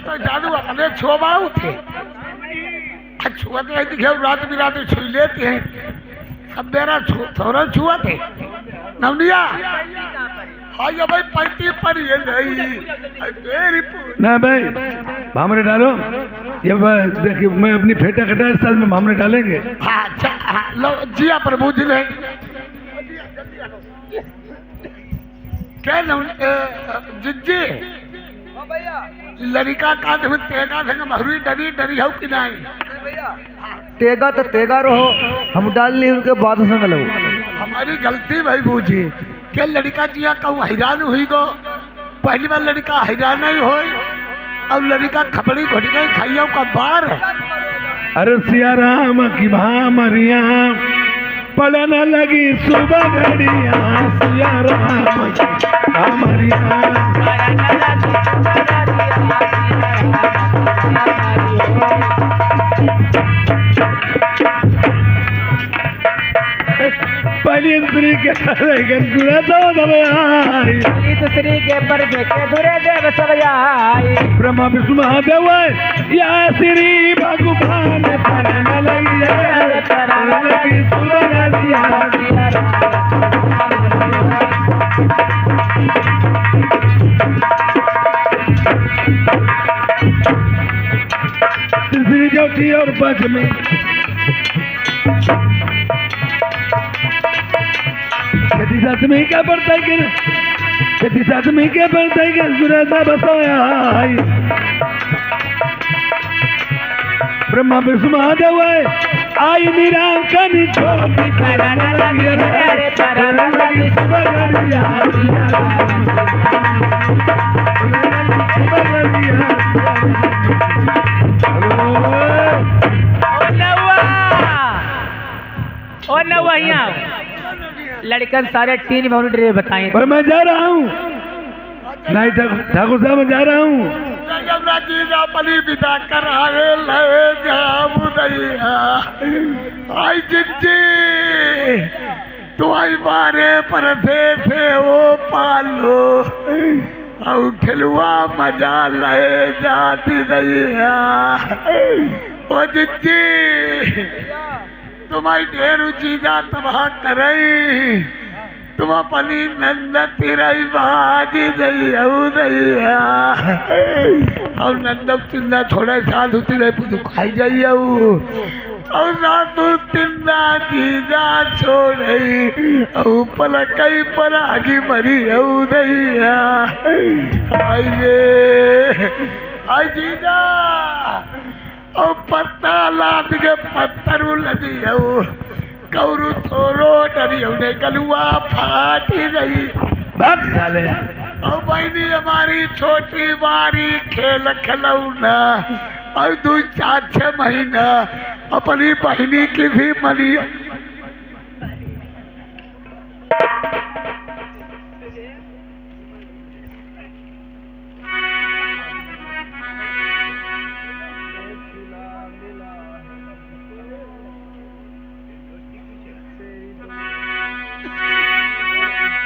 तो जादू अपने छुआऊ थे छुआते दिखे रात बिरात छुई लेते हैं सब मेरा थोड़ा छुआ थे नवनिया हाँ ये भाई पैती पर ये नहीं ना भाई भामरे डालो ये देखिए मैं अपनी फेटा कटा साथ में भामरे डालेंगे। हाँ लो जिया प्रभु जी ने क्या जिज्जी लड़का का तेगा थे महुरी डरी डरी हो कि नहीं तेगा तो तेगा रहो हम डाल ली उनके बाद संग लो हमारी गलती भाई बूझी क्या लड़का जिया कहूँ हैरान हुई गो पहली बार लड़का हैरान नहीं हो अब लड़का खपड़ी घोटी गई खाइयों का बार अरे सिया राम की भामरिया पड़ने लगी सुबह घड़िया सिया राम की भामरिया दूसरी के दूरे तो दबाई दूसरी के पर देखे दूरे देव सब आई ब्रह्मा विष्णु महादेव या श्री भगवान परन लगी तीसरी चौथी और पांचवी सातवीं क्या पड़ता है कि सातवीं क्या पड़ता है कि सुरता बसाया ब्रह्मा विष्णु महादेव आई निरांकन ज्योति ओ नवा यहाँ लड़कन सारे 3 मिनट रे बताएं पर मैं जा रहा हूँ नहीं ठाकुर साहब मैं जा रहा हूँ अपनी विदा कर ले जाऊ दैया आई जिज्जी तुम्हारी बारे पर से वो पालो और खिलवा मजा ले जाती दैया ओ जिज्जी तुम्हारी ढेर चीजा तबाह करई तुम अपनी नंद तिरई बाजी दैया और नंद तिंदा थोड़े साधु तिरे पुदु खाई जाइए और साधु तिंदा चीजा छोड़ई और पलकई पर आगी मरी दैया आई जीजा और पत्ता लाद के पत्थर लगी कौरू थोरो डरी उन्हें गलुआ फाटी रही भाग डाले और बहनी हमारी छोटी बारी खेल खिलौना और 2-4 महीना अपनी बहनी की भी मनी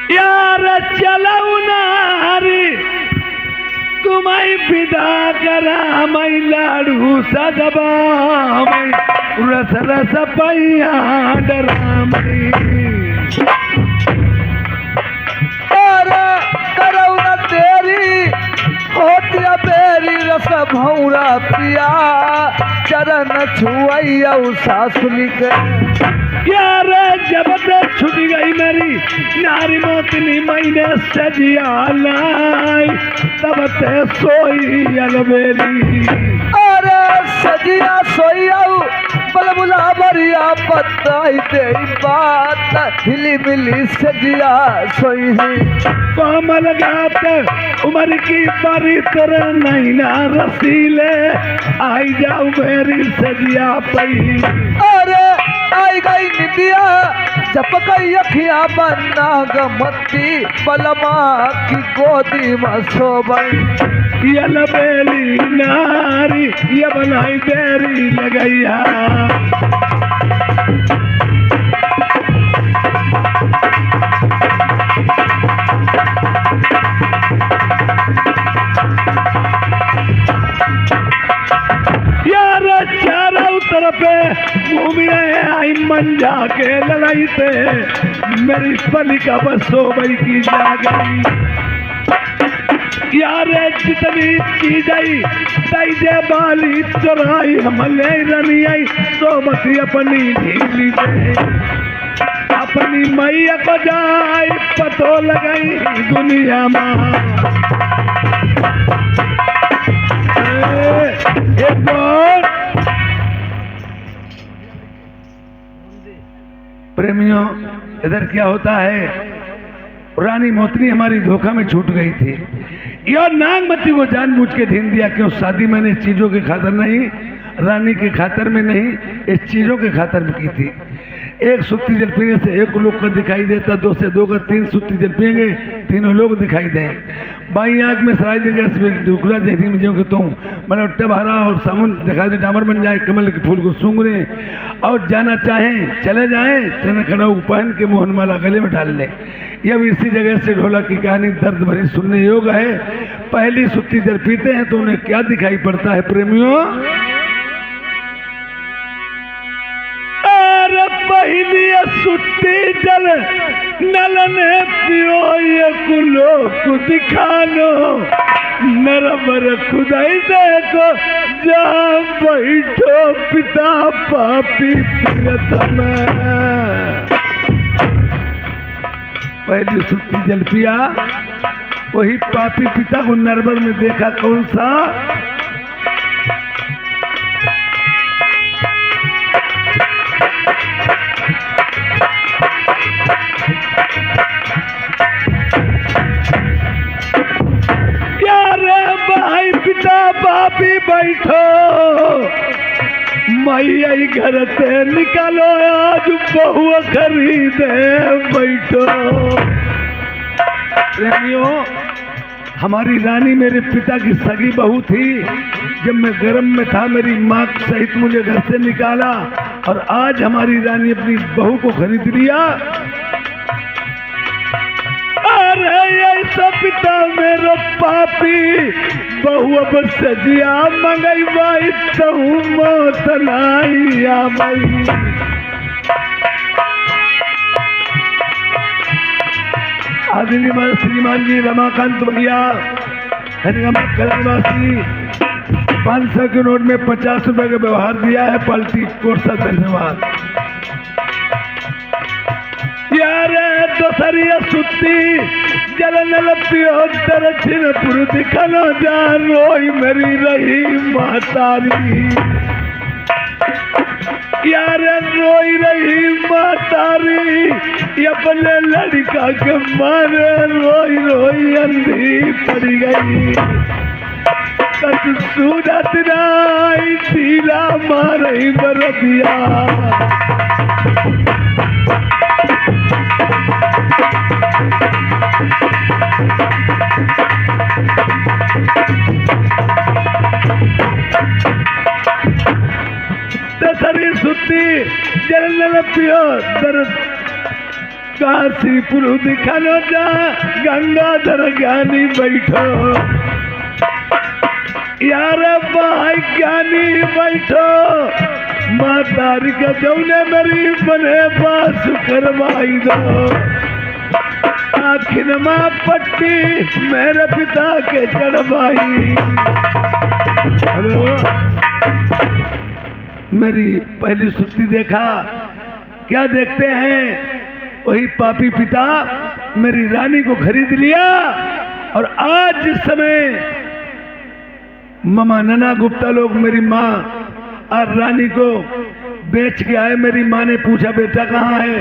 यार चलाऊ नारी तुम्हारी विदा करा मैं लाडू सदबा मैं रस रस पैया डरामई और करौ न तेरी होतिया बेरी रस भौरा पिया चरण छुआइया सासुली के यार जब तक छुट गई मेरी नारी मोतनी मैंने सजिया लाई तब ते सोई अलबेली अरे सजिया सोइयाऊ बलबुला बरिया बताई दे बात हिली मिली सजिया सोई कोमल गात उम्र की बारी तरह नहीं ना रसीले आई जाऊ मेरी सजिया पई अरे आई गई निदिया झपकई अखियां बन्ना गमती बलमा की गोदी में सोबई ये लबेली नारी ये बनाई देरी लगैया चारों तरफ घूम रहे आई मंजा के लड़ाई से मेरी पलिका बस सो गई की जा गई यार जितनी चीज आई ताइजे बाली चुराई हमले रनी आई सोबती अपनी ढीली दे अपनी मैया को जाई पतो लगाई दुनिया में एक प्रेमियों इधर क्या होता है रानी मोतनी हमारी धोखा में छूट गई थी यह नागमती को जानबूझ के ढीन दिया क्यों शादी मैंने इस चीजों के खातर नहीं रानी के खातर में नहीं इस चीजों के खातर में की थी एक सुत्ती जल पीने से एक लोग का दिखाई देता, 2 से 2 का 3 सुत्ती जल पिएंगे, तीनों लोग दिखाई दें। बाई आँख में सराय देगा ढुकला जहरी में जो तो मतलब टब हरा और सामुन दिखाई दे, डामर बन जाए, कमल के फूल को सूंघने और जाना चाहें चले जाएं, चरण खड़ा पहन के मोहनमाला गले में डाल ले। यह भी इसी जगह से ढोलक की कहानी दर्द भरी सुनने योग्य है। पहली सुत्ती जल पीते हैं तो उन्हें क्या दिखाई पड़ता है प्रेमियों? पहली सुत्ती जल नलने पियो ये कुलो को दिखानो, नरबर खुदाई देखो जहाँ बैठो पिता पापी प्रियतम। पहली सुत्ती जल पिया, वही पापी पिता को नरबर में देखा। कौन सा? भाई पिता बापी बैठो, मैया घर से निकालो आज बहु खरीदे बैठो। प्रेमियों, हमारी रानी मेरे पिता की सगी बहू थी। जब मैं गर्म में था मेरी माँ सहित मुझे घर से निकाला और आज हमारी रानी अपनी बहू को खरीद लिया। ऐसा पिता मेरो पापी बहु अब सजिया मंगई बाई तहु मोतलाइया मई। आदरणीय श्रीमान जी रमाकांत भैया निवासी 500 के नोट में 50 रुपए का व्यवहार दिया है, पलटी कोर्सा धन्यवाद। यारे दोसरिया सुत्ती जल नल पियो दक्षिण पुर दिखनो जान रोई मेरी रही महतारी। यारे रोई रही महतारी अपने लड़का के मारे रोई रोई अंधी पड़ गई। कच सूरत नाई तीला मारे बरदिया। दसरी सुत्ती जल पियो दर्द काशीपुर दिखानो जा गंगाधर ज्ञानी बैठो। यार भाई ज्ञानी बैठो, मातारी का जौने मेरी बने पास करवाई दो। आखिर माँ पट्टी मेरे पिता के चढ़वाई। हेलो, मेरी पहली सुत्ती देखा, क्या देखते हैं? वही पापी पिता मेरी रानी को खरीद लिया और आज जिस समय मामा नना गुप्ता लोग मेरी माँ और रानी को बेच के आए, मेरी माँ ने पूछा बेटा कहाँ है?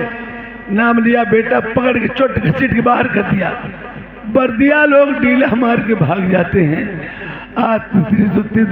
नाम लिया, बेटा पकड़ के चोट घसीट के बाहर कर दिया। बर्दिया लोग डीला मार के भाग जाते हैं। आज सुत्ती